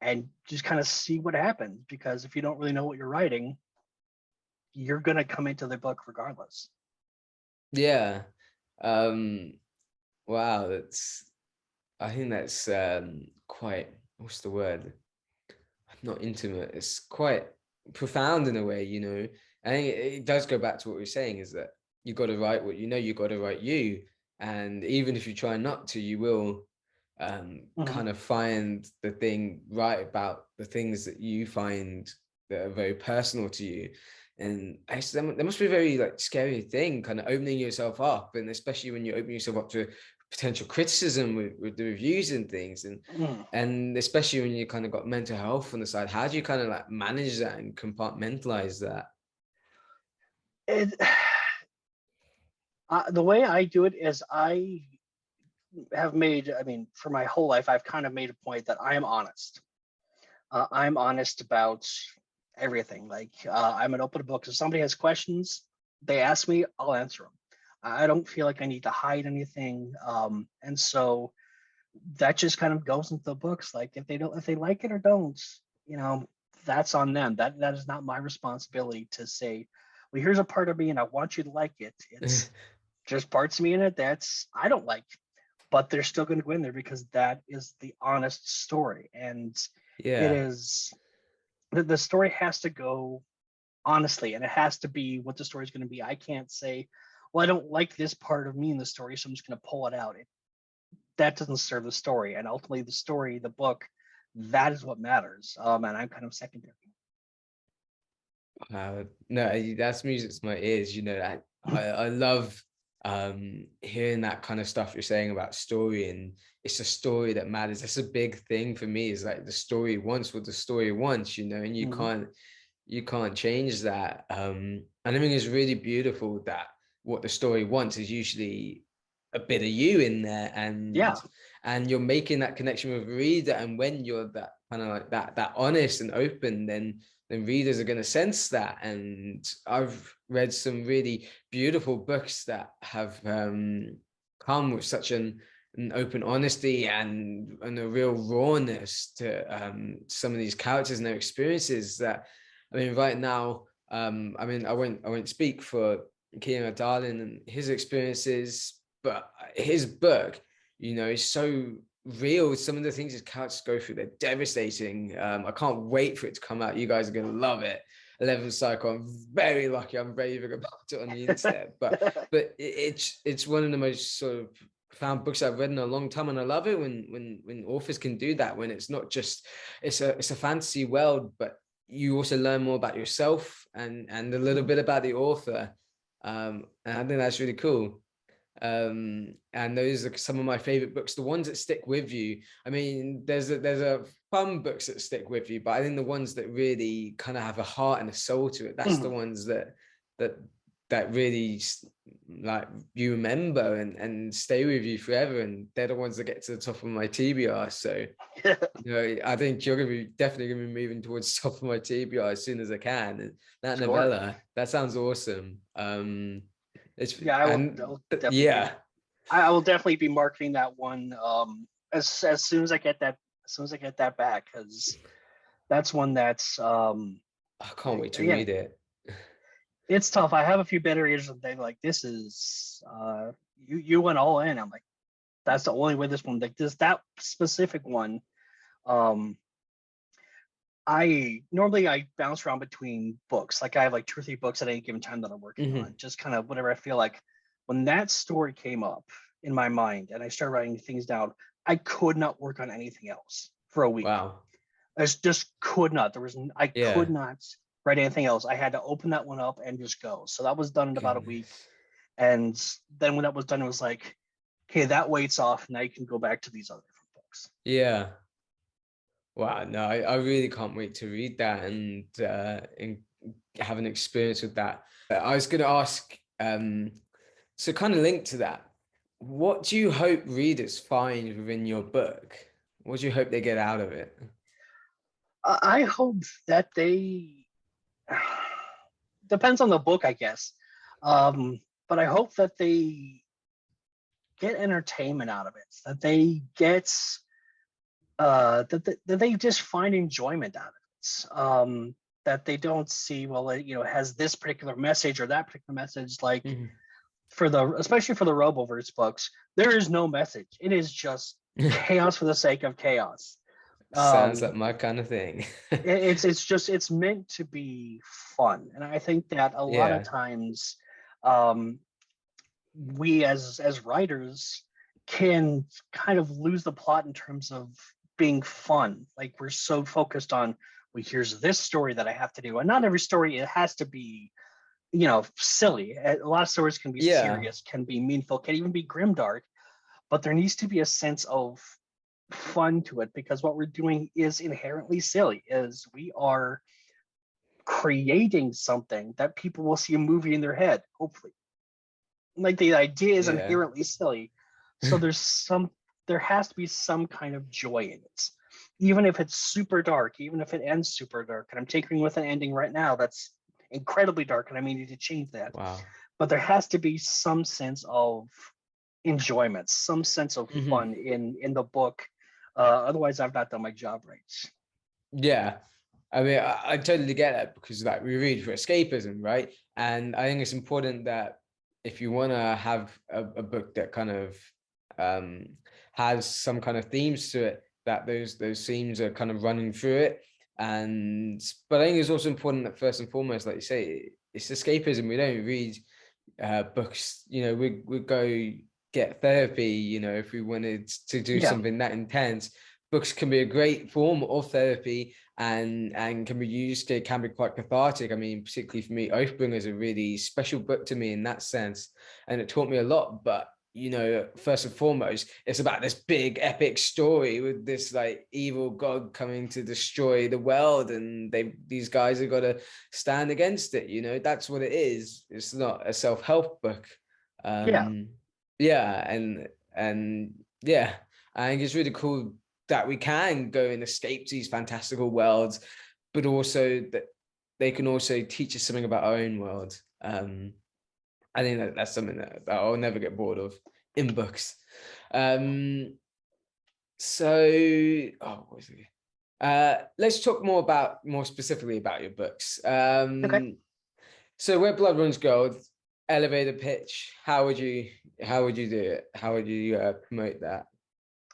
Speaker 2: and just kind of see what happens. Because if you don't really know what you're writing, you're gonna come into the book regardless.
Speaker 1: Yeah. Um, wow, I think that's quite, what's the word? not intimate, it's quite profound in a way, you know. I think it does go back to what we were saying, is that you got to write what you know, you got to write you. And even if you try not to, you will
Speaker 2: Mhm.
Speaker 1: kind of find the thing right about the things that you find that are very personal to you. And that must be a very like scary thing, kind of opening yourself up, and especially when you open yourself up to potential criticism with the reviews and things,
Speaker 2: Mhm.
Speaker 1: and especially when you kind of got mental health on the side. How do you kind of like manage that and compartmentalize that?
Speaker 2: It, the way I do it is I have made, I mean, for my whole life, I've kind of made a point that I am honest. I'm honest about everything. Like I'm an open book. If somebody has questions, they ask me, I'll answer them. I don't feel like I need to hide anything. And so that just kind of goes into the books. Like if they like it or don't, you know, that's on them. That is not my responsibility to say, well, here's a part of me and I want you to like it. It's just parts of me in it that's I don't like, but they're still going to go in there because that is the honest story. And it
Speaker 1: Yeah.
Speaker 2: is the story has to go honestly, and it has to be what the story is going to be. I can't say, well, I don't like this part of me in the story, so I'm just going to pull it out. That doesn't serve the story, and ultimately the story, the book, that is what matters. And I'm kind of secondary.
Speaker 1: No, that's music to my ears. You know, I love hearing that kind of stuff you're saying about story, and it's a story that matters. That's a big thing for me, is like the story wants what the story wants, you know, and
Speaker 2: Mhm.
Speaker 1: you can't change that. And I think it's really beautiful that what the story wants is usually a bit of you in there,
Speaker 2: Yeah,
Speaker 1: and you're making that connection with the reader. And when you're that kind of like that honest and open, then readers are going to sense that. And I've read some really beautiful books that have come with such an open honesty and a real rawness to some of these characters and their experiences. That, I mean, right now, I mean, I won't speak for Kieran Darling and his experiences, but his book, you know, is so real. Some of the things his characters go through, they're devastating. I can't wait for it to come out. You guys are gonna love it. 11 Cycle. I'm very lucky. I'm raving about it on the internet, but it's one of the most sort of profound books I've read in a long time, and I love it when authors can do that. When it's not just it's a fantasy world, but you also learn more about yourself and a little bit about the author. And I think that's really cool. And those are some of my favorite books, the ones that stick with you. I mean, there's a fun books that stick with you, but I think the ones that really kind of have a heart and a soul to it, that's the
Speaker 2: Mhm.
Speaker 1: ones that that really like you remember and stay with you forever. And they're the ones that get to the top of my TBR. So, you know, I think you're gonna be definitely gonna be moving towards the top of my TBR as soon as I can. And that
Speaker 2: Sure.
Speaker 1: novella, that sounds awesome. It's
Speaker 2: Yeah, I will definitely be.
Speaker 1: yeah.
Speaker 2: I will definitely be marketing that one as soon as I get that back, because that's one that's
Speaker 1: I can't wait to
Speaker 2: again,
Speaker 1: read it.
Speaker 2: it's tough. I have a few better readers and they like this is you went all in. I'm like, that's the only way this one, like this that specific one. Um I bounce around between books. Like I have like 2 or 3 books at any given time that I'm working on.
Speaker 1: Mhm.
Speaker 2: Just kind of whatever I feel like. When that story came up in my mind and I started writing things down, I could not work on anything else for a week.
Speaker 1: Wow.
Speaker 2: I just could not. I could
Speaker 1: Yeah.
Speaker 2: not write anything else. I had to open that one up and just go. So that was done in about a week.
Speaker 1: Goodness.
Speaker 2: And then when that was done, it was like, okay, that weight's off. Now you can go back to these other different books.
Speaker 1: Yeah. Wow. No, I really can't wait to read that and have an experience with that. I was going to ask, so kind of linked to that, what do you hope readers find within your book? What do you hope they get out of it?
Speaker 2: I hope that they depends on the book, I guess. But I hope that they get entertainment out of it, that they get that they just find enjoyment out of it. That they don't see, well, it, has this particular message or that particular message. Like
Speaker 1: Mhm.
Speaker 2: especially for the Roboverse books, there is no message. It is just chaos for the sake of chaos.
Speaker 1: Sounds like
Speaker 2: Um,
Speaker 1: my kind of thing.
Speaker 2: it's meant to be fun, and I think that a lot of
Speaker 1: Yeah,
Speaker 2: times um, we as writers can kind of lose the plot in terms of being fun. Like we're so focused on, well, here's this story that I have to do, and not every story it has to be, silly. A lot of stories can be
Speaker 1: yeah.
Speaker 2: serious, can be meaningful, can even be grimdark, but there needs to be a sense of fun to it because what we're doing is inherently silly. Is we are creating something that people will see a movie in their head, hopefully. Like the idea is
Speaker 1: Yeah.
Speaker 2: inherently silly, so there has to be some kind of joy in it, even if it's super dark, even if it ends super dark. And I'm taking with an ending right now that's incredibly dark, and I may need to change that.
Speaker 1: Wow.
Speaker 2: But there has to be some sense of enjoyment, some sense of
Speaker 1: Hmm.
Speaker 2: fun in the book. Otherwise, I've not done my job right.
Speaker 1: Yeah. I mean, I totally get that because like we read for escapism, right? And I think it's important that if you want to have a book that kind of um has some kind of themes to it, that those themes are kind of running through it. And but I think it's also important that first and foremost, like you say, it's escapism. We don't read books, we go get therapy, if we wanted to do
Speaker 2: Yeah,
Speaker 1: something that intense. Books can be a great form of therapy and can be used, it can be quite cathartic. I mean, particularly for me, Oathbringer is a really special book to me in that sense, and it taught me a lot. But first and foremost, it's about this big epic story with this like evil god coming to destroy the world, and these guys have got to stand against it. That's what it is. It's not a self-help book.
Speaker 2: yeah,
Speaker 1: um yeah, and yeah, I think it's really cool that we can go and escape to these fantastical worlds, but also that they can also teach us something about our own world. I think that's something that I'll never get bored of in books. Um, so, what was it? Let's talk more specifically about your books.
Speaker 2: okay.
Speaker 1: So, Where Blood Runs Gold, elevator pitch. How would you do it? How would you promote that?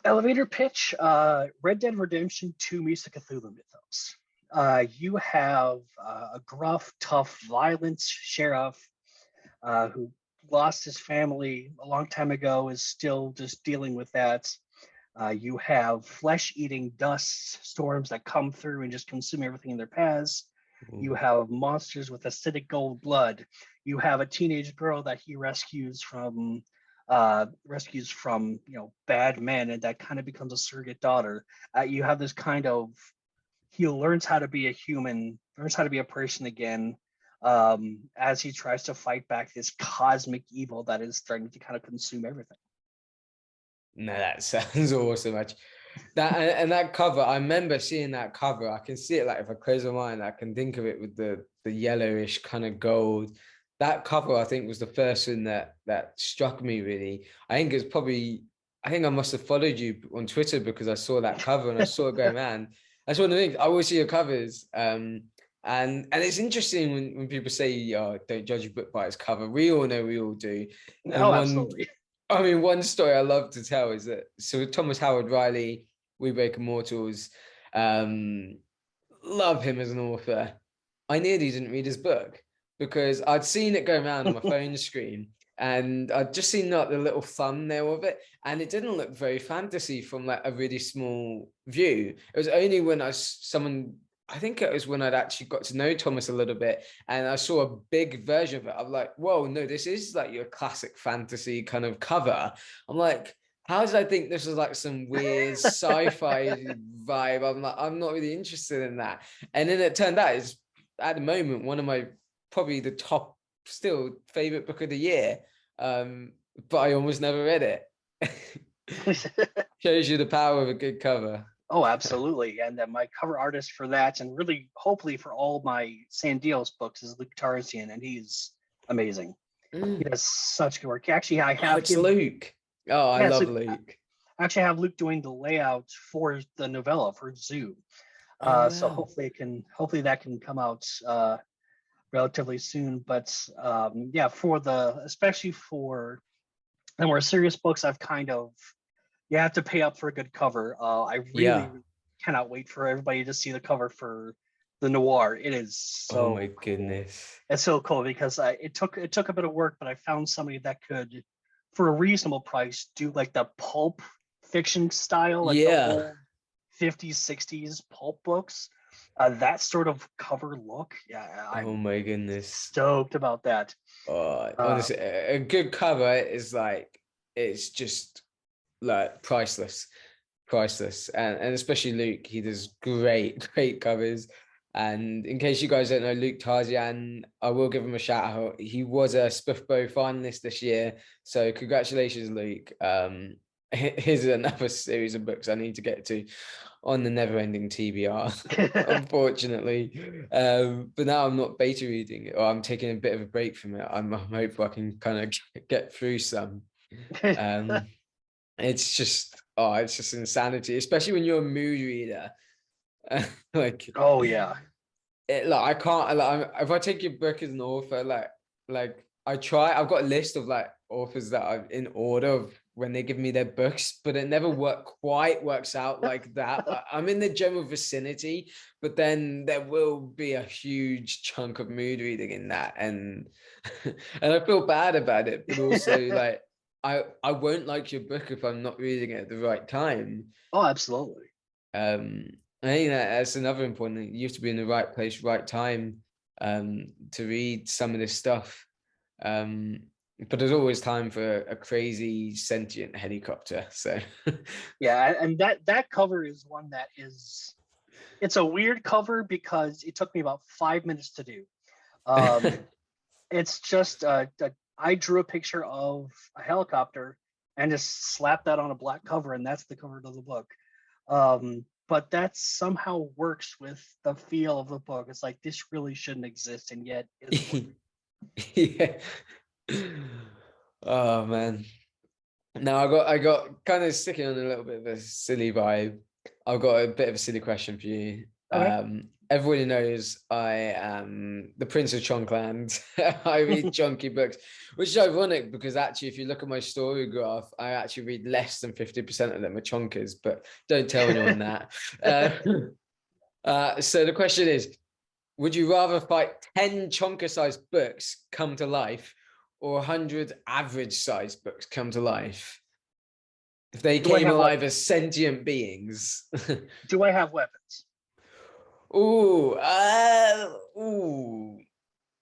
Speaker 2: Elevator pitch, Red Dead Redemption 2 meets the Cthulhu mythos. You have a gruff, tough, violent sheriff who lost his family a long time ago, is still just dealing with that. You have flesh-eating dust storms that come through and just consume everything in their paths. You
Speaker 1: Ooh.
Speaker 2: have monsters with acidic gold blood. You have a teenage girl that he rescues from bad men, and that kind of becomes a surrogate daughter. You have this kind of he learns how to be a human, learns how to be a person again, as he tries to fight back this cosmic evil that is starting to kind of consume everything.
Speaker 1: No, that sounds awesome. Actually, and that cover, I remember seeing that cover. I can see it like if I close my mind, I can think of it with the yellowish kind of gold. That cover, I think, was the first thing that struck me really. I think I must have followed you on Twitter because I saw that cover and I saw it go, man, that's one of the things. I always see your covers. And it's interesting when people say, oh, don't judge a book by its cover. We all know we all do.
Speaker 2: Oh,
Speaker 1: And
Speaker 2: absolutely.
Speaker 1: one story I love to tell is that so Thomas Howard Riley, We Break Immortals, um, love him as an author. I nearly didn't read his book because I'd seen it go around on my phone screen and I'd just seen like the little thumbnail of it, and it didn't look very fantasy from like a really small view. It was only when I think it was when I'd actually got to know Thomas a little bit and I saw a big version of it. I'm like, whoa, no, this is like your classic fantasy kind of cover. I'm like, how did I think this was like some weird sci-fi vibe? I'm like, I'm not really interested in that. And then it turned out it's at the moment one of my probably the top still favorite book of the year. But I almost never read it. Shows you the power of a good cover.
Speaker 2: Oh, absolutely. And my cover artist for that, and really hopefully for all my Sandios books, is Luke Tarzian, and he's amazing. He
Speaker 1: Mm.
Speaker 2: does such good work. Actually, I
Speaker 1: Oh,
Speaker 2: have
Speaker 1: it's
Speaker 2: him.
Speaker 1: Luke. Oh, I
Speaker 2: Yeah, so
Speaker 1: love Luke.
Speaker 2: I actually have Luke doing the layout for the novella for Zoo.
Speaker 1: Oh
Speaker 2: So
Speaker 1: wow.
Speaker 2: hopefully that can come out relatively soon. But yeah, especially for the more serious books, I've kind of you have to pay up for a good cover. I really,
Speaker 1: Yeah.
Speaker 2: really cannot wait for everybody to see the cover for the noir. It is
Speaker 1: Oh
Speaker 2: so
Speaker 1: my
Speaker 2: cool.
Speaker 1: goodness.
Speaker 2: It's so cool because it took a bit of work, but I found somebody that could, for a reasonable price, do like the pulp fiction style, like the
Speaker 1: Yeah.
Speaker 2: old 50s, 60s pulp books. That sort of cover look. Yeah,
Speaker 1: Oh
Speaker 2: I'm
Speaker 1: my goodness.
Speaker 2: stoked about that.
Speaker 1: Honestly,
Speaker 2: Um,
Speaker 1: a good cover is like, it's just like priceless. And especially Luke, he does great covers. And in case you guys don't know, Luke Tarzian, I will give him a shout out. He was a Spiffbo finalist this year. So congratulations, Luke. Here's another series of books I need to get to on the never-ending TBR, unfortunately. But now I'm not beta reading it, or I'm taking a bit of a break from it. I'm hopeful I can kind of get through some. Um, it's just insanity, especially when you're a mood reader. Like,
Speaker 2: oh yeah.
Speaker 1: like I can't like, if I take your book as an author, like I've got a list of like authors that are in order of when they give me their books, but it never quite works out like that. I'm in the general vicinity, but then there will be a huge chunk of mood reading in that, and and I feel bad about it, but also like I won't like your book if I'm not reading it at the right time.
Speaker 2: Oh, absolutely.
Speaker 1: um I think that's another important thing. You have to be in the right place, right time, to read some of this stuff. um but there's always time for a crazy sentient helicopter, so
Speaker 2: Yeah, and that cover is one that is, it's a weird cover because it took me about 5 minutes to do. Um, it's just I drew a picture of a helicopter and just slapped that on a black cover, and that's the cover of the book. But that somehow works with the feel of the book. It's like this really shouldn't exist, and yet it's working.
Speaker 1: yeah. Oh man. Now I got kind of sticking on a little bit of a silly vibe. I've got a bit of a silly question for you.
Speaker 2: Okay.
Speaker 1: Everybody knows I am the Prince of Chonkland. I read chunky books, which is ironic because actually, if you look at my story graph, I actually read less than 50% of them are chonkers, but don't tell anyone that. So the question is, would you rather fight 10 chonker-sized books come to life or 100 average-sized books come to life? If they
Speaker 2: Do I
Speaker 1: came
Speaker 2: have
Speaker 1: alive
Speaker 2: weapons?
Speaker 1: as sentient beings.
Speaker 2: Do I have weapons?
Speaker 1: Ooh.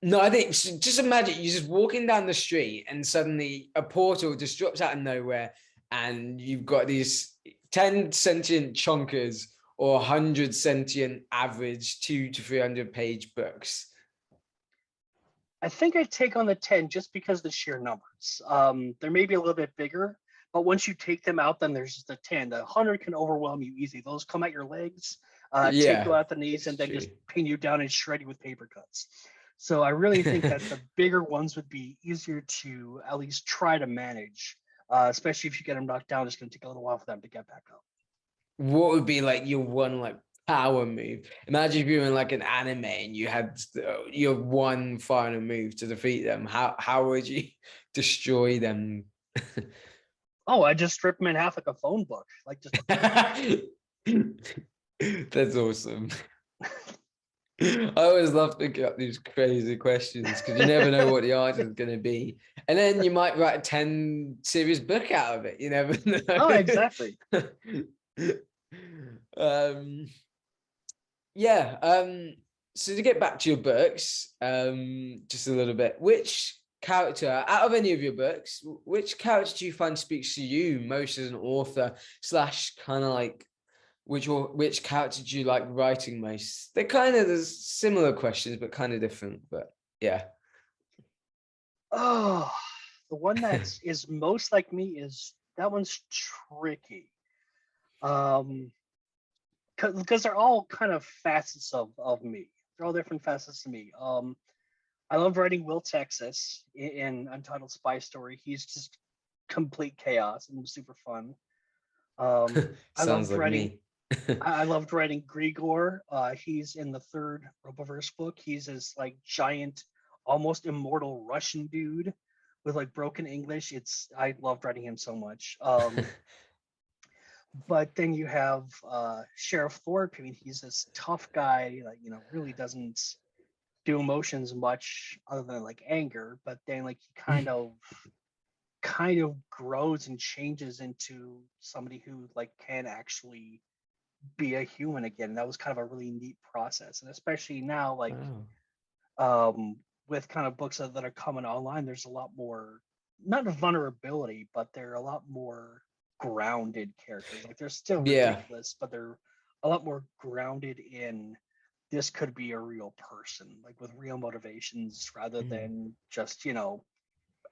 Speaker 1: No, I think just imagine you're just walking down the street and suddenly a portal just drops out of nowhere, and you've got these 10 sentient chonkers or 100 sentient average 200 to 300 page books.
Speaker 2: I think I take on the 10 just because of the sheer numbers. They're maybe a little bit bigger, but once you take them out, then there's just the 10. The 100 can overwhelm you easy. Those come at your legs, take you
Speaker 1: Yeah,
Speaker 2: out the knees, and then
Speaker 1: true.
Speaker 2: just pin you down and shred you with paper cuts. So I really think that the bigger ones would be easier to at least try to manage, especially if you get them knocked down. It's going to take a little while for them to get back up.
Speaker 1: What would be like your one like power move? Imagine if you were in like an anime and you had your one final move to defeat them. How would you destroy them?
Speaker 2: Oh, I just strip them in half like a phone book, like just.
Speaker 1: That's awesome. I always love picking up these crazy questions because you never know what the answer is going to be. And then you might write a 10 series book out of it. You never
Speaker 2: Oh, exactly.
Speaker 1: know. um, yeah. So to get back to your books, just a little bit, which character out of any of your books, which character do you find speaks to you most as an author slash kind of like which character do you like writing most? They're kind of there's similar questions, but kind of different. But yeah.
Speaker 2: Oh, the one that is most like me is that one's tricky. Um, because they're all kind of facets of me. They're all different facets of me. I love writing Will Texas in Untitled Spy Story. He's just complete chaos and super fun. I
Speaker 1: Sounds
Speaker 2: loved
Speaker 1: like
Speaker 2: writing.
Speaker 1: me.
Speaker 2: I loved writing Grigor. He's in the third Roboverse book. He's this like giant, almost immortal Russian dude with like broken English. I loved writing him so much. But then you have Sheriff Thorpe. I mean, he's this tough guy that, you know, really doesn't do emotions much other than like anger, but then like he kind of grows and changes into somebody who like can actually be a human again. That was kind of a really neat process. And especially now, like
Speaker 1: Wow.
Speaker 2: with kind of books that are coming online, there's a lot more, not a vulnerability, but they're a lot more grounded characters. Like they're still
Speaker 1: Yeah.
Speaker 2: ridiculous, but they're a lot more grounded in this could be a real person, like with real motivations rather
Speaker 1: Mm.
Speaker 2: than just, you know,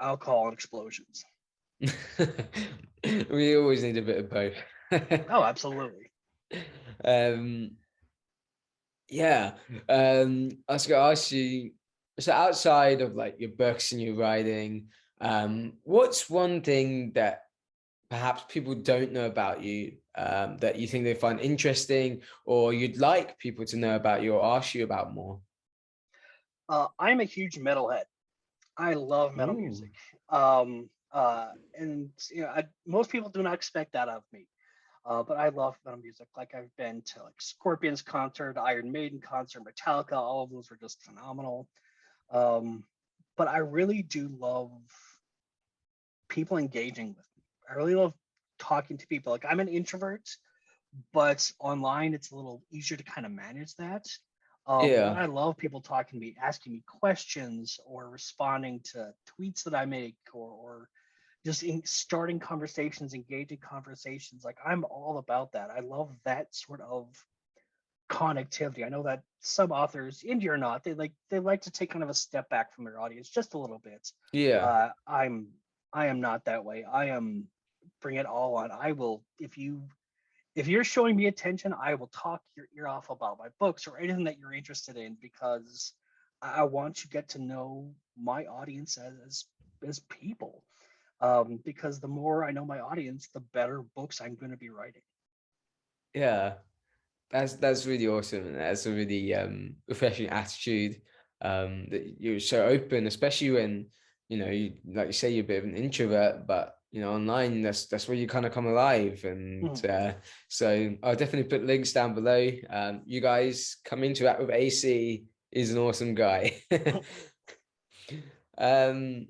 Speaker 2: alcohol and explosions.
Speaker 1: We always need a bit of both.
Speaker 2: Oh, absolutely.
Speaker 1: um yeah. I was gonna ask you, so outside of like your books and your writing, what's one thing that perhaps people don't know about you, that you think they find interesting, or you'd like people to know about you or ask you about more?
Speaker 2: I'm a huge metalhead. I love metal
Speaker 1: Ooh.
Speaker 2: music. And you know, most people do not expect that of me. But I love metal music. Like I've been to like Scorpions concert, Iron Maiden concert, Metallica. All of those were just phenomenal. Um, but I really do love people engaging with me. I really love talking to people. Like I'm an introvert, but online it's a little easier to kind of manage that. But
Speaker 1: Yeah.
Speaker 2: I love people talking to me, asking me questions, or responding to tweets that I make, or just starting conversations, engaging conversations. Like I'm all about that. I love that sort of connectivity. I know that some authors, indie or not, they like to take kind of a step back from their audience just a little bit.
Speaker 1: Yeah.
Speaker 2: I am not that way. I am bring it all on. I will if you're showing me attention, I will talk your ear off about my books or anything that you're interested in because I want to get to know my audience as people. Because the more I know my audience, the better books I'm going to be writing.
Speaker 1: Yeah. That's really awesome, and that's a really refreshing attitude. That you're so open, especially when you, like you say, you're a bit of an introvert, but online that's where you kind of come alive. And
Speaker 2: Mhm.
Speaker 1: so I'll definitely put links down below. You guys come interact with AC. Is an awesome guy. um,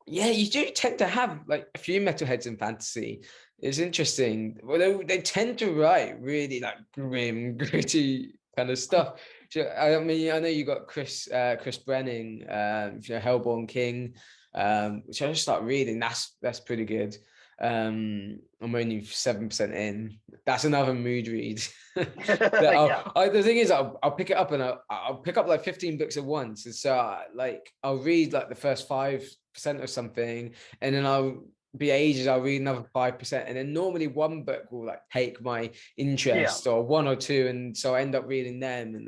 Speaker 1: yeah, you do tend to have like a few metalheads in fantasy. It's interesting. Well, they tend to write really like grim, gritty kind of stuff. So, I mean, I know you got Chris Brennan, Hellborn King, which I just start reading. That's pretty good. I'm only 7% in. That's another mood read. That
Speaker 2: Yeah.
Speaker 1: the thing is, I'll pick it up and I'll pick up like 15 books at once. And so like I'll read like the first 5% or something, and then I'll be ages, I'll read another 5%. And then normally one book will like take my
Speaker 2: Yeah.
Speaker 1: interest, or one or two. And so I end up reading them. And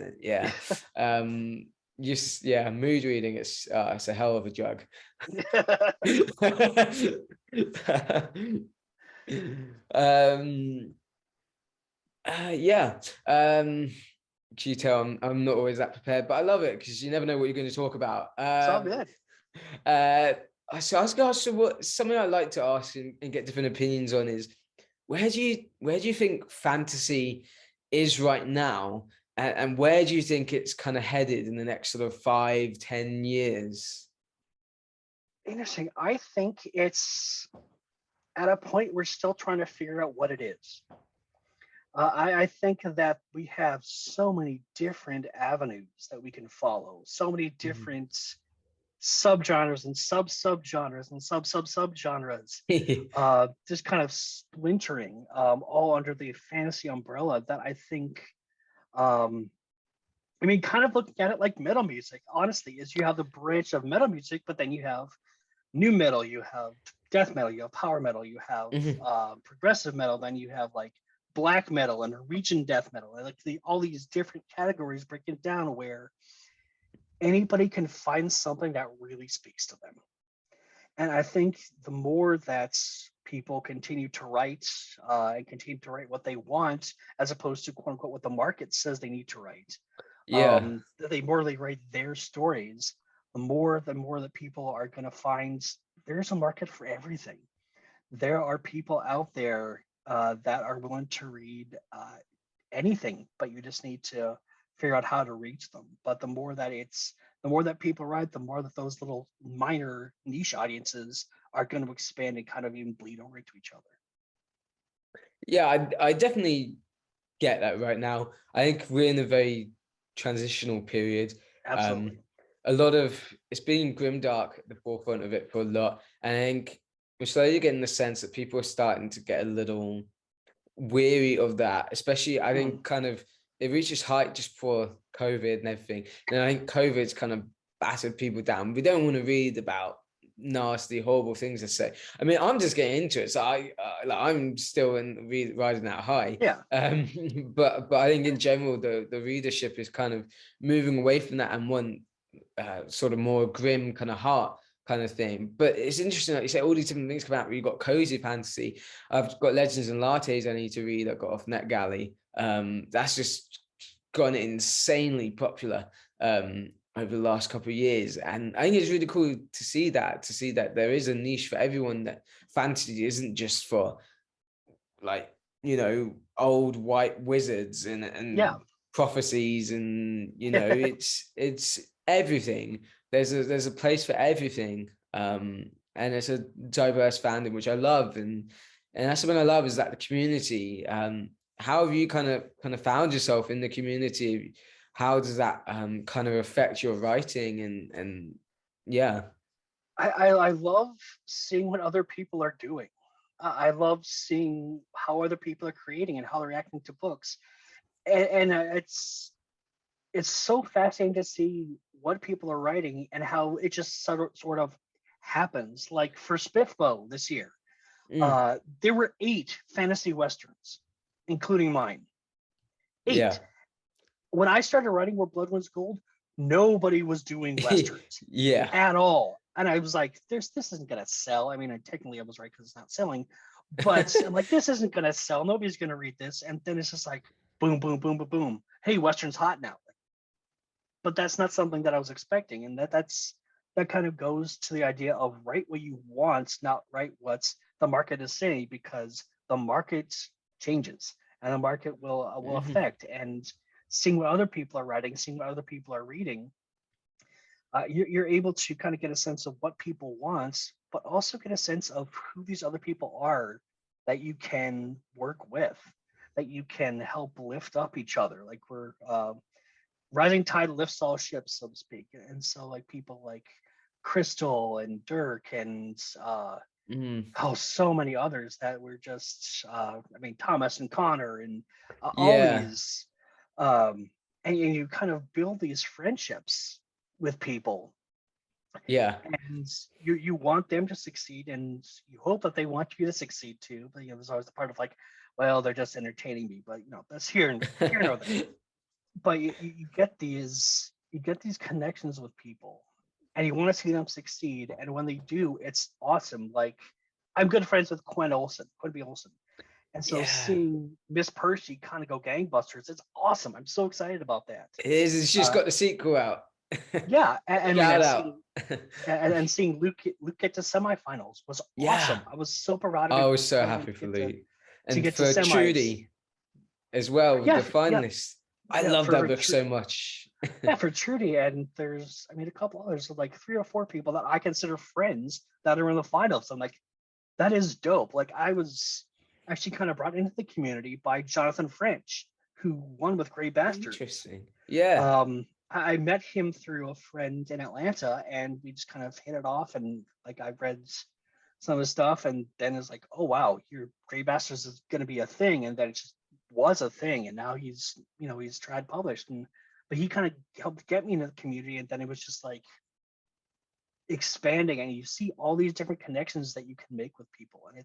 Speaker 1: then just mood reading, it's a hell of a drug. um yeah. Can you tell I'm not always that prepared, but I love it because you never know what you're going to talk about.
Speaker 2: It's all good.
Speaker 1: Uh, so I was going to ask you what something I like to ask and get different opinions on is where do you think fantasy is right now, and where do you think it's kind of headed in the next sort of 5-10 years?
Speaker 2: Interesting. I think it's at a point we're still trying to figure out what it is. I think that we have so many different avenues that we can follow, so many different subgenres and subgenres and subgenres, just kind of splintering all under the fantasy umbrella that I think, um, I mean, kind of looking at it like metal music, honestly, is you have the branch of metal music, but then you have new metal, you have death metal, you have power metal, you have progressive metal, then you have like black metal and Norwegian death metal, and like all these different categories breaking down where anybody can find something that really speaks to them. And I think the more that people continue to write and continue to write what they want, as opposed to quote unquote what the market says they need to write,
Speaker 1: Yeah.
Speaker 2: the more they write their stories, the more that people are going to find there's a market for everything. There are people out there that are willing to read anything, but you just need to figure out how to reach them. But the more that people write, the more that those little minor niche audiences are going to expand and kind of even bleed over into each other.
Speaker 1: Yeah, I definitely get that right now. I think we're in a very transitional period.
Speaker 2: Absolutely.
Speaker 1: A lot of it's been grimdark at the forefront of it for a lot. And I think we're slowly getting the sense that people are starting to get a little weary of that, especially I
Speaker 2: Mm.
Speaker 1: think kind of it reached its height just before COVID and everything. And I think COVID's kind of battered people down. We don't want to read about nasty, horrible things to say. I mean, I'm just getting into it, so I'm still riding that high.
Speaker 2: Yeah.
Speaker 1: But I think in general the readership is kind of moving away from that and want sort of more grim kind of heart kind of thing. But it's interesting, like you say, all these different things come out. You've got cozy fantasy. I've got Legends and Lattes I need to read. I got off NetGalley. That's just gone insanely popular over the last couple of years, and I think it's really cool to see that there is a niche for everyone. That fantasy isn't just for like old white wizards
Speaker 2: Yeah.
Speaker 1: and prophecies, and it's everything. There's a place for everything, and it's a diverse fandom, which I love, and that's something I love, is that the community. How have you kind of found yourself in the community? How does that kind of affect your writing? And yeah.
Speaker 2: I love seeing what other people are doing. I love seeing how other people are creating and how they're reacting to books, and it's so fascinating to see what people are writing and how it just sort of happens. Like for Spiffbo this year,
Speaker 1: Mm,
Speaker 2: there were 8 fantasy westerns, including mine. 8.
Speaker 1: yeah.
Speaker 2: When I started writing Where Blood Was Gold, nobody was doing westerns
Speaker 1: Yeah.
Speaker 2: at all. And I was like, this isn't gonna sell. I mean, technically I was right because it's not selling, but I'm like, this isn't gonna sell. Nobody's gonna read this. And then it's just like boom, boom, boom, boom, boom. Hey, Western's hot now. But that's not something that I was expecting. And that kind of goes to the idea of write what you want, not write what's the market is saying, because the market changes and the market will
Speaker 1: Mhm.
Speaker 2: affect. And seeing what other people are writing, seeing what other people are reading, you're able to kind of get a sense of what people want, but also get a sense of who these other people are that you can work with, that you can help lift up each other. Like we're rising tide lifts all ships, so to speak. And so like people like Crystal and Dirk and
Speaker 1: Mm.
Speaker 2: so many others that were just I mean Thomas and Connor and all
Speaker 1: Yeah.
Speaker 2: these and you kind of build these friendships with people,
Speaker 1: Yeah.
Speaker 2: and you want them to succeed and you hope that they want you to succeed too. But there's always the part of like, well, they're just entertaining me, but that's here nor there. But you get these connections with people and you want to see them succeed, and when they do, it's awesome. Like I'm good friends with Quinn B. Olson, and so
Speaker 1: Yeah.
Speaker 2: seeing Miss Percy kind of go gangbusters, it's awesome. I'm so excited about that.
Speaker 1: It is. It's just
Speaker 2: uh
Speaker 1: got the sequel out.
Speaker 2: yeah, I mean,
Speaker 1: Shout out.
Speaker 2: and seeing Luke get to semifinals was
Speaker 1: Yeah.
Speaker 2: awesome. I was so proud of
Speaker 1: I
Speaker 2: him
Speaker 1: was so
Speaker 2: for Luke
Speaker 1: happy for Luke.
Speaker 2: to
Speaker 1: And
Speaker 2: get to
Speaker 1: for
Speaker 2: semis.
Speaker 1: Trudy as well, with
Speaker 2: Yeah,
Speaker 1: the finalists. I love that
Speaker 2: for
Speaker 1: book so much.
Speaker 2: yeah, for Trudy, and there's, I mean, a couple others, like 3 or 4 people that I consider friends that are in the finals. I'm like, that is dope. Like, I was actually kind of brought into the community by Jonathan French, who won with Grey Bastards.
Speaker 1: Interesting. Yeah.
Speaker 2: I met him through a friend in Atlanta, and we just kind of hit it off. And like, I read some of his stuff, and then it's like, oh wow, your Grey Bastards is going to be a thing, and then it just was a thing, and now he's tried published, and but he kind of helped get me into the community, and then it was just like expanding, and you see all these different connections that you can make with people, and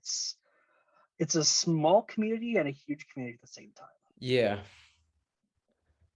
Speaker 2: it's a small community and a huge community at the same time.
Speaker 1: Yeah.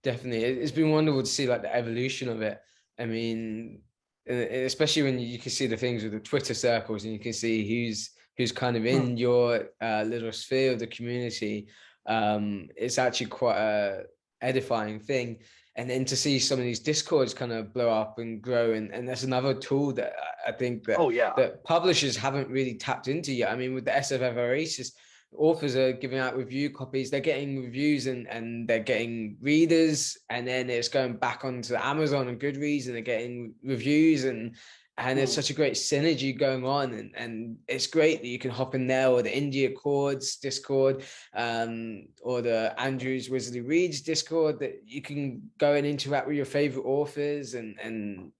Speaker 1: Definitely. It's been wonderful to see like the evolution of it. I mean, especially when you can see the things with the Twitter circles and you can see who's kind of
Speaker 2: Hmm.
Speaker 1: in your little sphere of the community. It's actually quite a edifying thing. And then to see some of these discords kind of blow up and grow, and that's another tool that I think that
Speaker 2: Oh yeah.
Speaker 1: that publishers haven't really tapped into yet. I mean, with the SFF Oasis, authors are giving out review copies, they're getting reviews and they're getting readers, and then it's going back onto Amazon and Goodreads and they're getting reviews, and it's such a great synergy going on, and it's great that you can hop in there, or the Indie Accords Discord, or the Andrews Wizardly Reads Discord, that you can go and interact with your favorite authors, and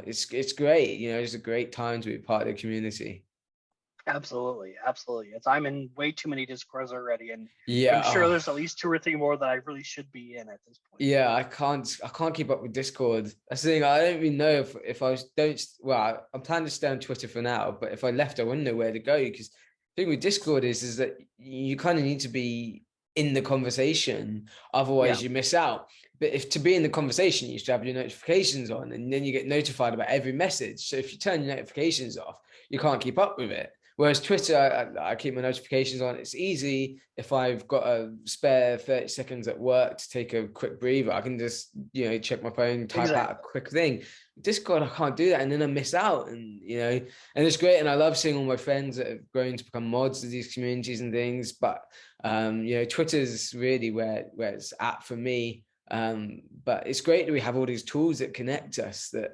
Speaker 1: it's great. You know, it's a great time to be part of the community.
Speaker 2: Absolutely, absolutely. I'm in way too many Discords already, and
Speaker 1: Yeah,
Speaker 2: I'm sure there's at least 2 or 3 more that I really should be in at this point.
Speaker 1: yeah, I can't keep up with Discord. That's the thing. I don't even know if I don't. Well, I'm planning to stay on Twitter for now, but if I left, I wouldn't know where to go, because the thing with Discord is that you kind of need to be in the conversation, otherwise you miss out. But if to be in the conversation, you should have your notifications on, and then you get notified about every message. So if you turn your notifications off, you can't keep up with it. Whereas Twitter, I keep my notifications on. It's easy. If I've got a spare 30 seconds at work to take a quick breather, I can just, you know, check my phone, type out a quick thing. Discord, I can't do that, and then I miss out. And, you know, and it's great. And I love seeing all my friends that have grown to become mods of these communities and things. But, you know, Twitter's really where it's at for me. But it's great that we have all these tools that connect us, that,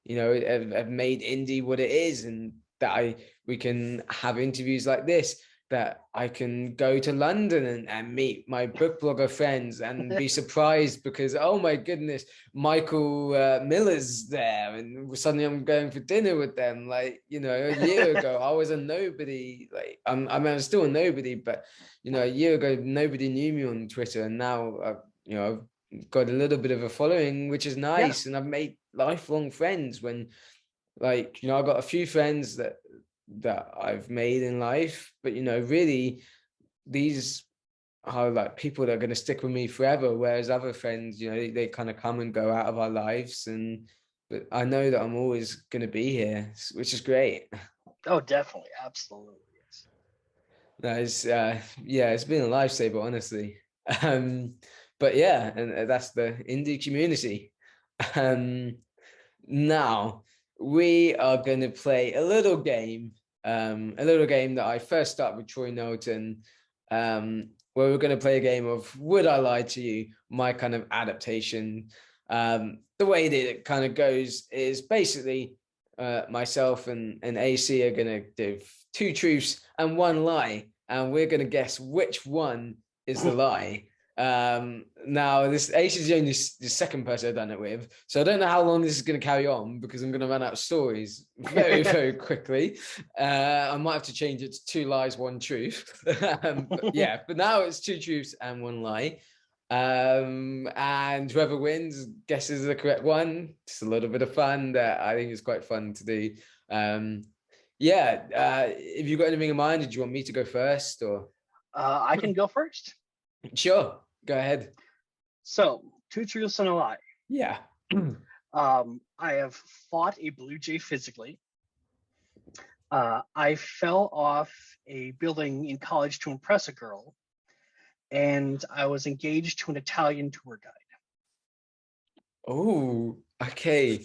Speaker 1: you know, have made indie what it is, and that we can have interviews like this, that I can go to London and meet my book blogger friends and be surprised because, oh my goodness, Michael Miller's there, and suddenly I'm going for dinner with them. Like, you know, a year ago I was a nobody. Like, I mean, I'm still a nobody, but, you know, a year ago nobody knew me on Twitter, and now you know, I've got a little bit of a following, which is nice, and I've made lifelong friends. When, like, you know, I've got a few friends that I've made in life, but, you know, really these are like people that are going to stick with me forever, whereas other friends, you know, they kind of come and go out of our lives, but I know that I'm always going to be here, which is great.
Speaker 2: Oh, definitely, absolutely, yes.
Speaker 1: That is, yeah, it's been a lifesaver, honestly. But yeah, and that's the indie community. Now we are going to play a little game that I first started with Troy Knowlton, where we're going to play a game of Would I Lie to You, my kind of adaptation. The way that it kind of goes is basically myself and AC are going to do 2 truths and 1 lie, and we're going to guess which one is the lie. Now this Ace is the only the second person I've done it with, so I don't know how long this is going to carry on, because I'm going to run out of stories very, very quickly. I might have to change it to 2 lies, 1 truth. But yeah, but now it's 2 truths and 1 lie. And whoever wins guesses the correct one. It's a little bit of fun that I think is quite fun to do. Yeah, if you've got anything in mind, did you want me to go first, or?
Speaker 2: I can go first.
Speaker 1: Sure, go ahead.
Speaker 2: So, 2 truths and a lie.
Speaker 1: Yeah.
Speaker 2: I have fought a blue jay physically. I fell off a building in college to impress a girl, and I was engaged to an Italian tour guide.
Speaker 1: Oh, okay.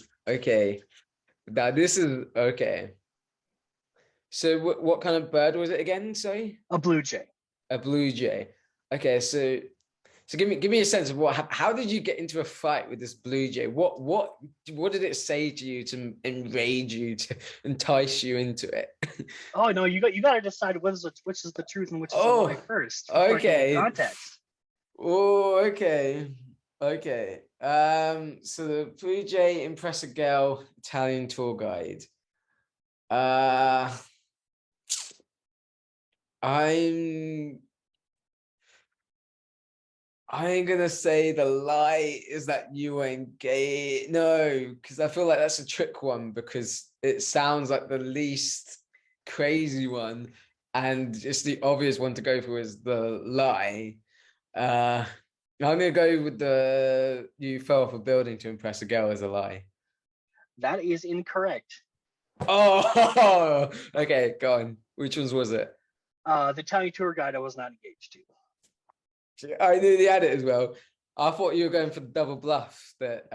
Speaker 1: Now this is okay. So what kind of bird was it again? Sorry?
Speaker 2: A blue jay.
Speaker 1: A blue jay. Okay, so give me a sense of how did you get into a fight with this blue jay? What did it say to you to enrage you, to entice you into it?
Speaker 2: Oh no, you got to decide which is the truth and which is the lie first.
Speaker 1: Okay.
Speaker 2: Context.
Speaker 1: Oh, okay. So the blue jay impress a girl, Italian tour guide. I'm gonna say the lie is that you were engaged. No, because I feel like that's a trick one, because it sounds like the least crazy one, and it's the obvious one to go for is the lie. I'm gonna go with the you fell off a building to impress a girl as a lie.
Speaker 2: That is incorrect.
Speaker 1: Oh, okay, go on. Which ones was it?
Speaker 2: The Italian tour guide I was not engaged to.
Speaker 1: I knew they had it as well. I thought you were going for the double bluff, that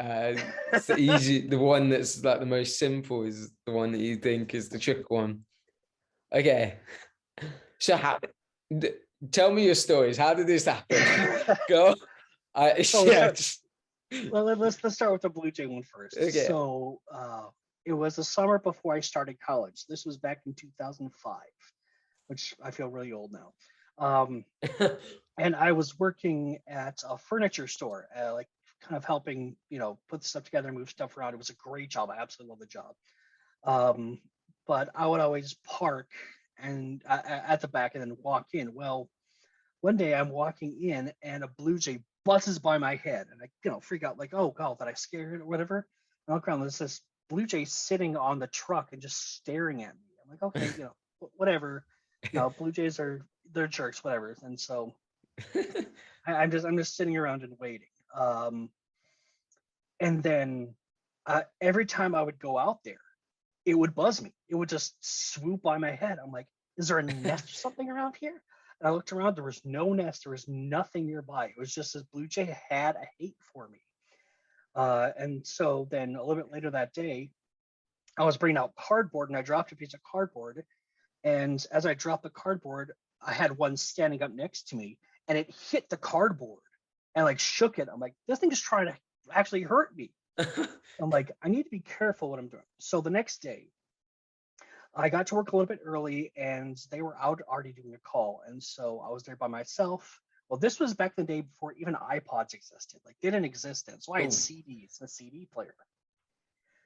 Speaker 1: it's the easy, the one that's like the most simple is the one that you think is the trick one. Okay. So D- Tell me your stories. How did this happen? Go.
Speaker 2: So
Speaker 1: Yeah.
Speaker 2: let's start with the Blue Jay one first.
Speaker 1: Okay.
Speaker 2: So it was the summer before I started college. This was back in 2005, which I feel really old now. And I was working at a furniture store, like kind of helping, put stuff together, move stuff around. It was a great job. I absolutely love the job. But I would always park and at the back and then walk in. Well, one day I'm walking in and a Blue Jay buzzes by my head, and I, freak out like, oh God, did I scare it or whatever? And I look around, there's this Blue Jay sitting on the truck and just staring at me. I'm like, okay, whatever. Blue Jays they're jerks, whatever. And so I'm just sitting around and waiting. And then every time I would go out there, it would buzz me. It would just swoop by my head. I'm like, is there a nest or something around here? And I looked around, there was no nest, there was nothing nearby. It was just this Blue Jay had a hate for me. And so then a little bit later that day, I was bringing out cardboard and I dropped a piece of cardboard. And as I dropped the cardboard, I had one standing up next to me and it hit the cardboard and like shook it. I'm like, this thing is trying to actually hurt me. I'm like, I need to be careful what I'm doing. So the next day, I got to work a little bit early and they were out already doing a call. And so I was there by myself. Well, this was back in the day before even iPods existed. Like they didn't exist then. So I had CDs, a CD player.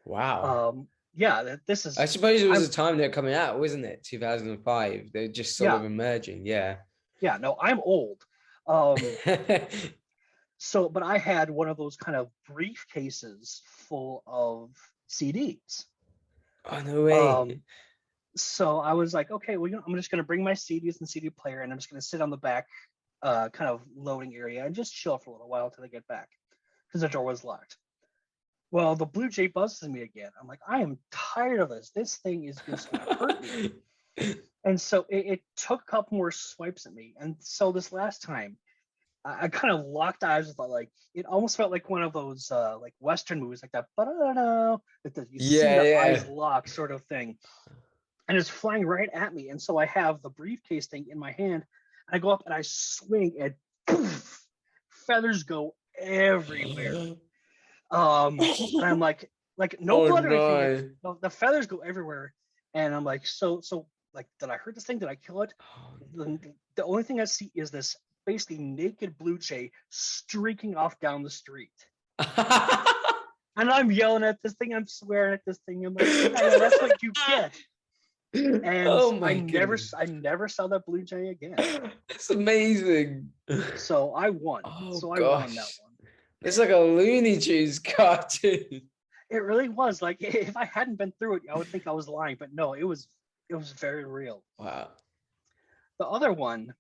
Speaker 1: Wow.
Speaker 2: Yeah, this is.
Speaker 1: I suppose it was a time they're coming out, wasn't it? 2005. They're just sort of emerging. Yeah.
Speaker 2: Yeah, no, I'm old. So, but I had one of those kind of briefcases full of CDs.
Speaker 1: Oh, no way.
Speaker 2: So I was like, okay, well, I'm just going to bring my CDs and CD player and I'm just going to sit on the back kind of loading area and just chill for a little while until they get back because the door was locked. Well, the Blue Jay buzzes me again. I'm like, I am tired of this. This thing is just going to hurt me. And so it took a couple more swipes at me. And so this last time, I kind of locked eyes with like, it almost felt like one of those like Western movies, like that, you see the eyes lock sort of thing. And it's flying right at me. And so I have the briefcase thing in my hand. I go up and I swing and poof, feathers go everywhere. And I'm like no blood or anything. The feathers go everywhere. And I'm like, so like, did I hurt this thing? Did I kill it? The only thing I see is this basically naked Blue Jay streaking off down the street. And I'm yelling at this thing. I'm swearing at this thing. I'm like, yeah, that's what you get. And I never saw that Blue Jay again.
Speaker 1: That's amazing.
Speaker 2: So I won.
Speaker 1: Oh,
Speaker 2: so I won that one.
Speaker 1: It's like a Looney Tunes cartoon.
Speaker 2: It really was. Like if I hadn't been through it, I would think I was lying, but no, it was very real.
Speaker 1: Wow.
Speaker 2: The other one,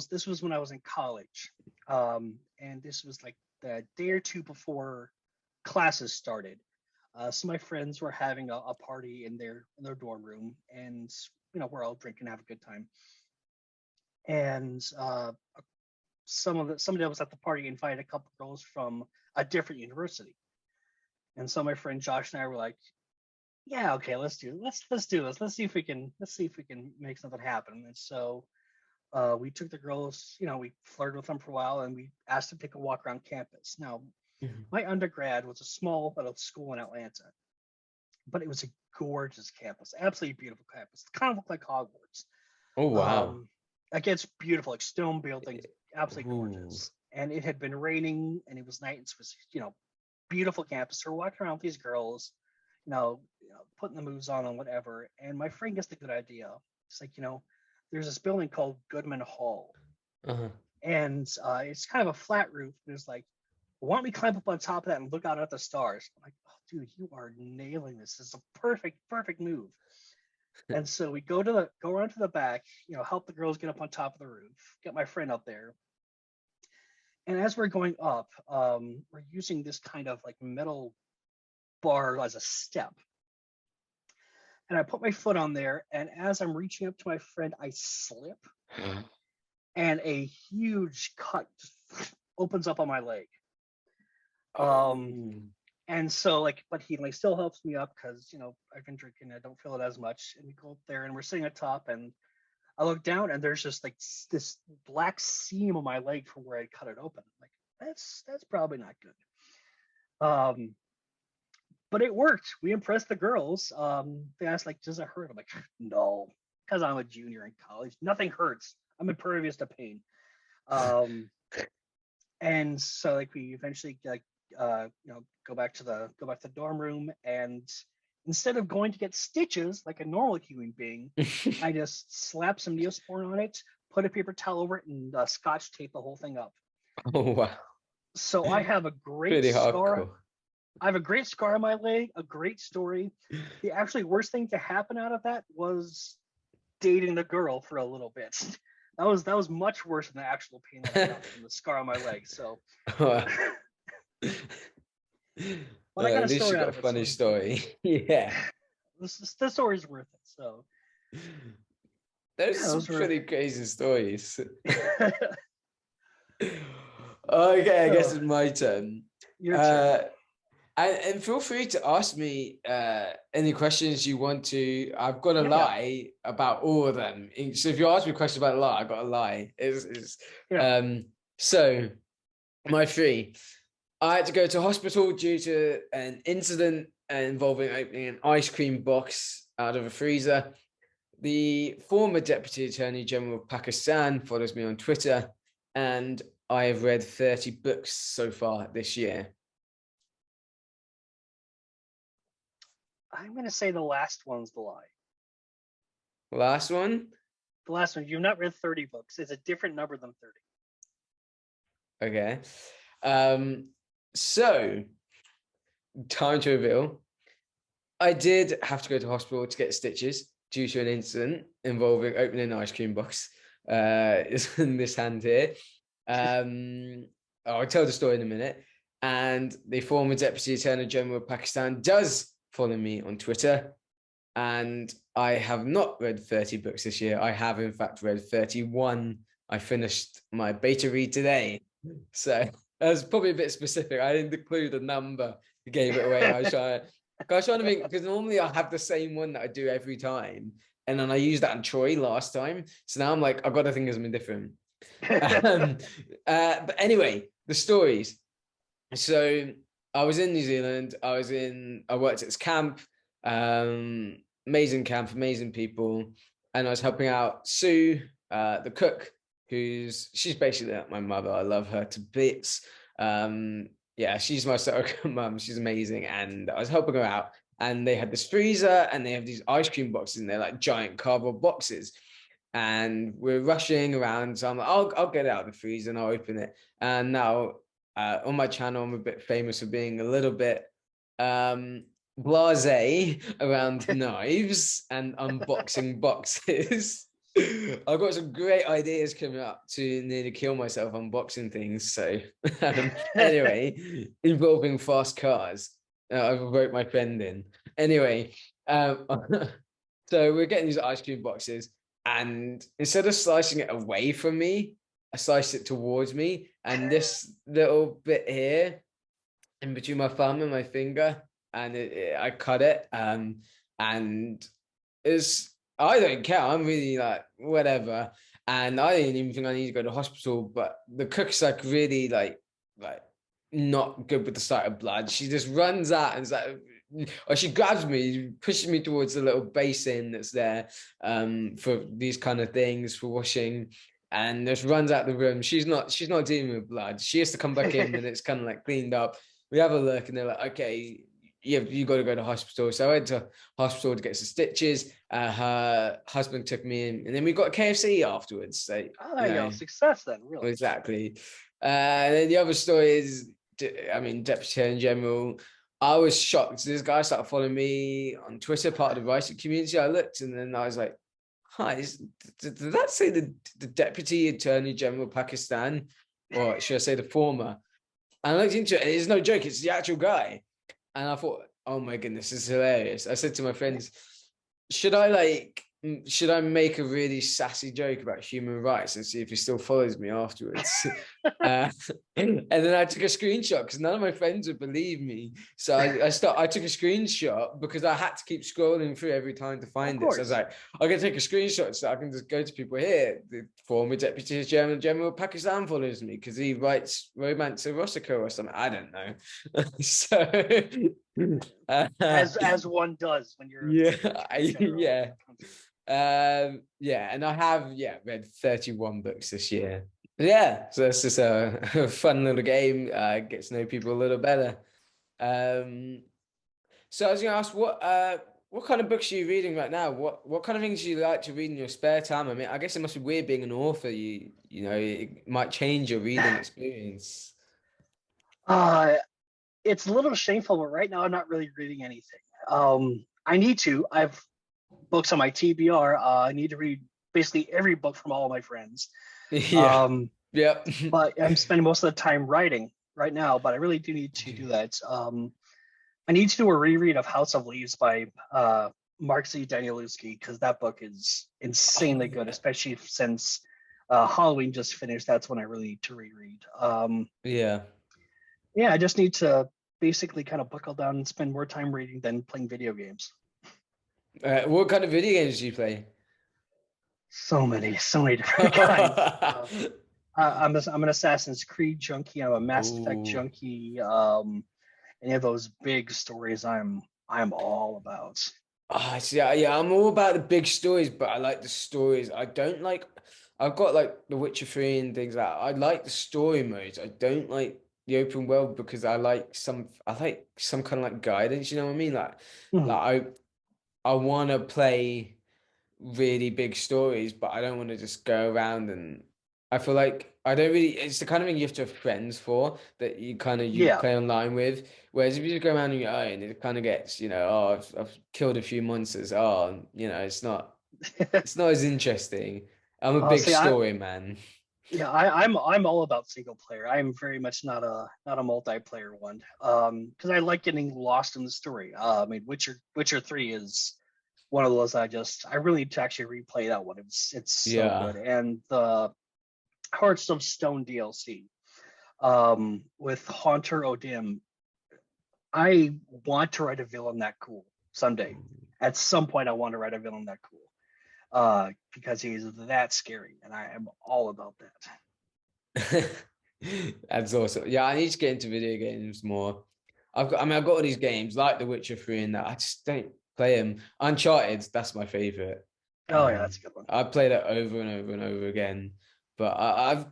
Speaker 2: this was when I was in college, and this was like the day or two before classes started. So my friends were having a party in their dorm room, and we're all drinking, have a good time. And somebody that was at the party invited a couple girls from a different university. And so my friend Josh and I were like, yeah, okay, let's do this. Let's see if we can make something happen. And so we took the girls, we flirted with them for a while and we asked them to take a walk around campus. Now, my undergrad was a small little school in Atlanta, but it was a gorgeous campus, absolutely beautiful campus. It kind of looked like Hogwarts.
Speaker 1: Oh, wow.
Speaker 2: Like it's beautiful, like stone buildings, absolutely gorgeous. And it had been raining and it was night. And so it was, beautiful campus. So we're walking around with these girls, putting the moves on and whatever. And my friend gets the good idea. It's like, there's this building called Goodman Hall. And it's kind of a flat roof. There's like, why don't we climb up on top of that and look out at the stars? I'm like, oh, dude, you are nailing this. This is a perfect move. And so we go around to the back, help the girls get up on top of the roof, get my friend up there. And as we're going up, we're using this kind of like metal bar as a step. And I put my foot on there, and as I'm reaching up to my friend, I slip, and a huge cut opens up on my leg. And so but he still helps me up because I've been drinking, I don't feel it as much. And we go up there and we're sitting at top, and I look down and there's just like this black seam on my leg from where I cut it open. Like that's probably not good. But it worked. We impressed the girls. They asked like, does it hurt? I'm like, no, because I'm a junior in college. Nothing hurts. I'm impervious to pain. And so like we eventually like go back to the dorm room, and instead of going to get stitches like a normal human being, I just slapped some Neosporin on it, put a paper towel over it, and scotch tape the whole thing up.
Speaker 1: Oh wow.
Speaker 2: So I have a great
Speaker 1: Pretty
Speaker 2: scar.
Speaker 1: hardcore.
Speaker 2: I have a great scar on my leg, a great story. The actually worst thing to happen out of that was dating the girl for a little bit. That was much worse than the actual pain that I got from the scar on my leg. So
Speaker 1: Wow.
Speaker 2: but I got
Speaker 1: At
Speaker 2: a
Speaker 1: least
Speaker 2: story
Speaker 1: you got
Speaker 2: out
Speaker 1: a
Speaker 2: of it.
Speaker 1: funny
Speaker 2: So
Speaker 1: story. Yeah.
Speaker 2: the story's worth it. So
Speaker 1: There's
Speaker 2: yeah,
Speaker 1: some
Speaker 2: those were
Speaker 1: pretty crazy stories. Okay, I guess
Speaker 2: so
Speaker 1: it's my turn.
Speaker 2: your turn.
Speaker 1: And feel free to ask me any questions you want to. I've got a
Speaker 2: Yeah.
Speaker 1: lie about all of them. So if you ask me a question about a lie, I've got a lie. So my three. I had to go to hospital due to an incident involving opening an ice cream box out of a freezer. The former Deputy Attorney General of Pakistan follows me on Twitter, and I have read 30 books so far this year.
Speaker 2: I'm gonna say the last one's the lie.
Speaker 1: Last one?
Speaker 2: The last one. You've not read 30 books. It's a different number than 30.
Speaker 1: Okay. So, time to reveal. I did have to go to hospital to get stitches due to an incident involving opening an ice cream box. It's in this hand here. I'll tell the story in a minute. And the former Deputy Attorney General of Pakistan does follow me on Twitter. And I have not read 30 books this year. I have, in fact, read 31. I finished my beta read today. So that was probably a bit specific. I didn't include a number. You gave it away. I was trying to think, because normally I have the same one that I do every time. And then I used that on Troy last time. So now I'm like, I've got to think of something different. But anyway, the stories. So I was in New Zealand. I worked at this camp. Amazing camp, amazing people. And I was helping out Sue, the cook, she's basically like my mother. I love her to bits. Yeah, she's my surrogate mum. She's amazing. And I was helping her out, and they had this freezer, and they have these ice cream boxes, and they're like giant cardboard boxes. And we're rushing around. So I'm like, I'll get it out of the freezer and I'll open it. And now on my channel, I'm a bit famous for being a little bit blasé around knives and unboxing boxes. I've got some great ideas coming up to nearly kill myself unboxing things. So anyway, involving fast cars. I wrote my friend in. Anyway, so we're getting these ice cream boxes, and instead of slicing it away from me, I sliced it towards me, and this little bit here in between my thumb and my finger, and I cut it, and I don't care. I'm really like, whatever. And I didn't even think I need to go to hospital, but the cook's like really like not good with the sight of blood. She just runs out and is like, or she grabs me, pushes me towards the little basin that's there for these kind of things, for washing, and just runs out the room. She's not dealing with blood. She has to come back in when it's kind of like cleaned up. We have a look, and they're like, okay, you got to go to hospital. So I went to hospital to get some stitches. Her husband took me in, and then we got KFC afterwards. So,
Speaker 2: there you go. Success then, really.
Speaker 1: Exactly. And then the other story is, Deputy Attorney General, I was shocked. This guy started following me on Twitter, part of the writing community. I looked, and then I was like, hi, did that say the Deputy Attorney General of Pakistan? Or should I say the former? And I looked into it, and it's no joke, it's the actual guy. And I thought, oh my goodness, this is hilarious. I said to my friends, should I should I make a really sassy joke about human rights and see if he still follows me afterwards? And then I took a screenshot because none of my friends would believe me. So I took a screenshot because I had to keep scrolling through every time to find it. So I was like, I'm gonna take a screenshot so I can just go to people here. The former Deputy German General of Pakistan follows me because he writes romance erotica or something. I don't know. So
Speaker 2: as one does when you're
Speaker 1: yeah. And I have read 31 books this year. Yeah, so it's just a fun little game. Get to know people a little better. So I was gonna ask, what kind of books are you reading right now? What kind of things do you like to read in your spare time? I mean, I guess it must be weird being an author. You know, it might change your reading experience.
Speaker 2: It's a little shameful, but right now I'm not really reading anything. I need to. I've books on my TBR. I need to read basically every book from all of my friends.
Speaker 1: Yeah. Yep.
Speaker 2: But I'm spending most of the time writing right now, but I really do need to do that. I need to do a reread of House of Leaves by Mark Z. Danielewski because that book is insanely good, especially since Halloween just finished. That's when I really need to reread. I just need to basically kind of buckle down and spend more time reading than playing video games.
Speaker 1: What kind of video games do you play?
Speaker 2: So many different kinds. I'm an Assassin's Creed junkie. I'm a Mass Effect junkie. Any of those big stories, I'm all about.
Speaker 1: I'm all about the big stories, but I like the stories. I don't like. I've got like The Witcher 3 and things like that. I like the story modes. I don't like the open world because I like some kind of like guidance. You know what I mean? I want to play really big stories, but I don't want to just go around and I feel like I don't really. It's the kind of thing you have to have friends for that you play online with. Whereas if you just go around on your own, it kind of gets I've killed a few monsters. It's not as interesting. I'm a big story man.
Speaker 2: I'm all about single player. I'm very much not a multiplayer one. Because I like getting lost in the story. I mean, Witcher 3 is one of those I really need to actually replay that one. It's so good. And the Hearts of Stone DLC with Haunter Odim. I want to write a villain that cool someday. At some point, I want to write a villain that cool because he's that scary, and I am all about that.
Speaker 1: That's awesome. Yeah, I need to get into video games more. I've got all these games like The Witcher 3 and that. I just don't play them. Uncharted, that's my favorite.
Speaker 2: Oh yeah, that's a good one.
Speaker 1: I played it over and over and over again. But I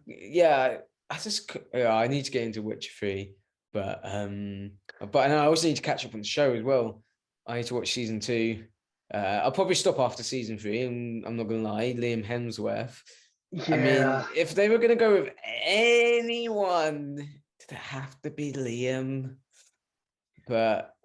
Speaker 1: need to get into Witcher 3. But I also need to catch up on the show as well. I need to watch season 2. I'll probably stop after season 3, and I'm not gonna lie, Liam Hemsworth.
Speaker 2: Yeah.
Speaker 1: I mean, if they were gonna go with anyone, did it have to be Liam? But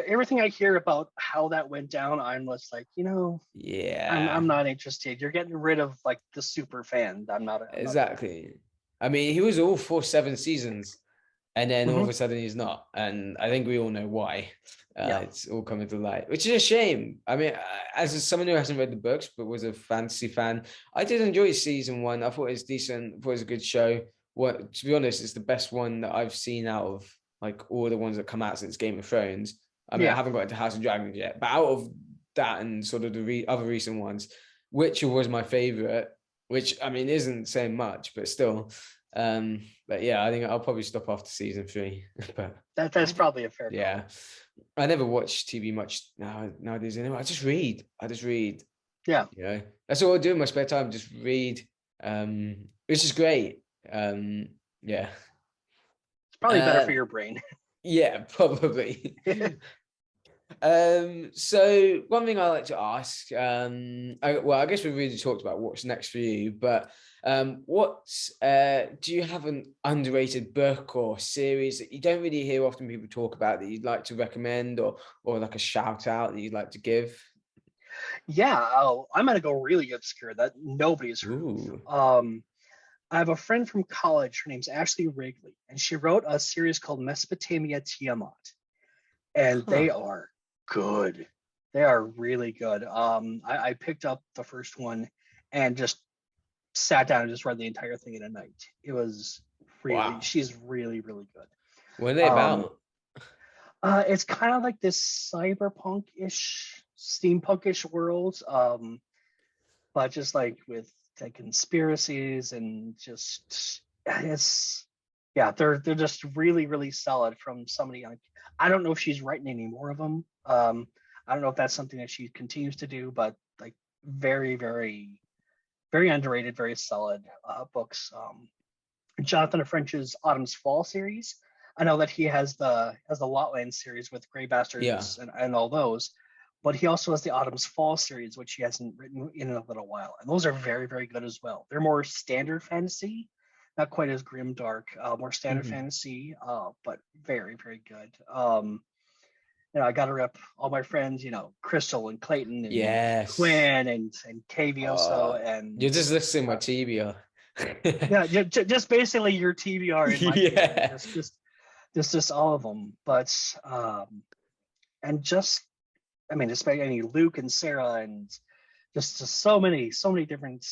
Speaker 2: everything I hear about how that went down, I'm just like, I'm not interested. You're getting rid of like the super fan. I'm not
Speaker 1: exactly. I mean, he was all for 7 seasons, and then all of a sudden he's not, and I think we all know why. It's all coming to light, which is a shame. I mean, as someone who hasn't read the books but was a fantasy fan, I did enjoy season 1. I thought it was decent. I thought it was a good show. To be honest, it's the best one that I've seen out of like all the ones that come out since Game of Thrones. I mean, I haven't got into House of Dragons yet, but out of that and sort of the other recent ones, Witcher was my favorite, which I mean isn't saying much, but still. But yeah, I think I'll probably stop after season 3. But
Speaker 2: that's probably a fair point.
Speaker 1: Yeah, I never watch TV much nowadays anyway. I just read.
Speaker 2: Yeah,
Speaker 1: that's all I do in my spare time. Just read, which is great. Yeah,
Speaker 2: it's probably better for your brain.
Speaker 1: Yeah, probably. So one thing I like to ask, I guess we've really talked about what's next for you, but do you have an underrated book or series that you don't really hear often people talk about that you'd like to recommend, or like a shout out that you'd like to give?
Speaker 2: Yeah, I'm gonna go really obscure that nobody's heard of. I have a friend from college. Her name's Ashley Wrigley, and she wrote a series called Mesopotamia Tiamat, and they are good. They are really good. I picked up the first one and just sat down and just read the entire thing in a night. It was really,
Speaker 1: Wow.
Speaker 2: she's really, really good.
Speaker 1: What are they
Speaker 2: Um,
Speaker 1: about?
Speaker 2: it's kind of like this cyberpunk-ish, steampunk-ish world, but just like with like conspiracies and just it's yeah, they're just really, really solid from somebody. Like, I don't know if she's writing any more of them. I don't know if that's something that she continues to do, but like very, very, very underrated, very solid books. Jonathan French's Autumn's Fall series. I know that he has the Lotland series with Grey
Speaker 1: Yeah.
Speaker 2: Bastards and all those, but he also has the Autumn's Fall series, which he hasn't written in a little while, and those are very, very good as well. They're more standard fantasy, not quite as grim dark, more standard
Speaker 1: Mhm.
Speaker 2: fantasy, but very, very good. I got to rep all my friends, Crystal and Clayton and
Speaker 1: Yes.
Speaker 2: Quinn and Kavioso
Speaker 1: You're
Speaker 2: and
Speaker 1: just listening my
Speaker 2: uh,
Speaker 1: TBR.
Speaker 2: yeah, just basically your TBR in my opinion,
Speaker 1: Yeah.
Speaker 2: just all of them. But and just I mean, especially Luke and Sarah and just so many different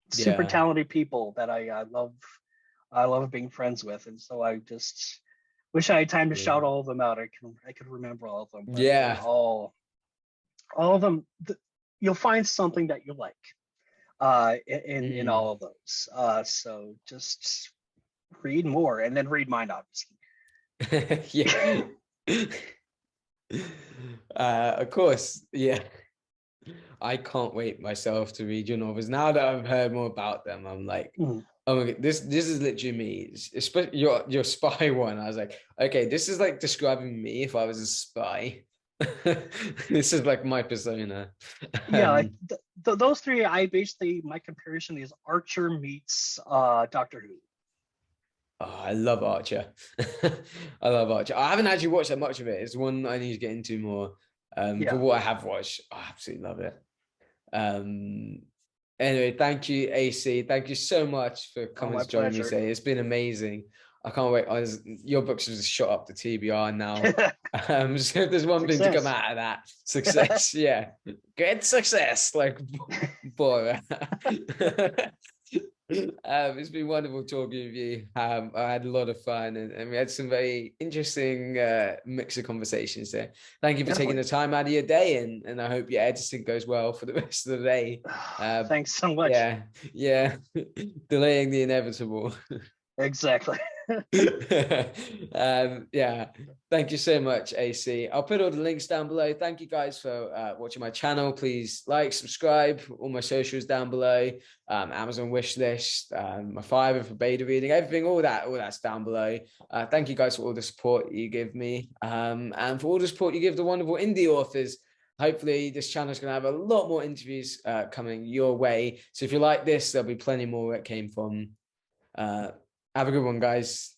Speaker 2: super
Speaker 1: Yeah.
Speaker 2: talented people that I love being friends with, and so I just wish I had time to
Speaker 1: Yeah.
Speaker 2: shout all of them out. I could remember all of them, but they're
Speaker 1: Yeah.
Speaker 2: all of them. You'll find something that you like in
Speaker 1: Mm.
Speaker 2: all of those. So just read more, and then read mine, obviously.
Speaker 1: Yeah. Of course. Yeah. I can't wait myself to read your novels. Now that I've heard more about them, I'm like,
Speaker 2: Mm.
Speaker 1: oh my God, this is literally me. Especially your spy one. I was like, okay, this is like describing me if I was a spy. This is like my persona.
Speaker 2: Yeah, like
Speaker 1: Um,
Speaker 2: those three, I basically my comparison is Archer meets Doctor Who.
Speaker 1: oh, I love Archer. I love Archer. I haven't actually watched that much of it. It's one I need to get into more. But
Speaker 2: Yeah,
Speaker 1: what I have watched, I absolutely love it. Um, anyway, thank you, AC. Thank you so much for
Speaker 2: oh,
Speaker 1: coming
Speaker 2: my
Speaker 1: to join me
Speaker 2: pleasure.
Speaker 1: today. It's been amazing. I can't wait. Your books have just shot up the TBR now. So if there's one thing to come
Speaker 2: Success.
Speaker 1: out of that, success. Yeah, great success. Like, boy. It's been wonderful talking with you. I had a lot of fun, and we had some very interesting mix of conversations there. Thank you for taking
Speaker 2: Definitely.
Speaker 1: the time out of your day, and I hope your editing goes well for the rest of the day. Uh,
Speaker 2: Thanks so much.
Speaker 1: yeah, yeah, delaying the inevitable.
Speaker 2: Exactly.
Speaker 1: Yeah, thank you so much, AC. I'll put all the links down below. Thank you guys for watching my channel. Please like, subscribe, all my socials down below, Amazon wish list, my Fiverr for beta reading, everything, all that's down below. Thank you guys for all the support you give me, and for all the support you give the wonderful indie authors. Hopefully this channel is going to have a lot more interviews coming your way. So if you like this, there'll be plenty more where it came from. Have a good one, guys.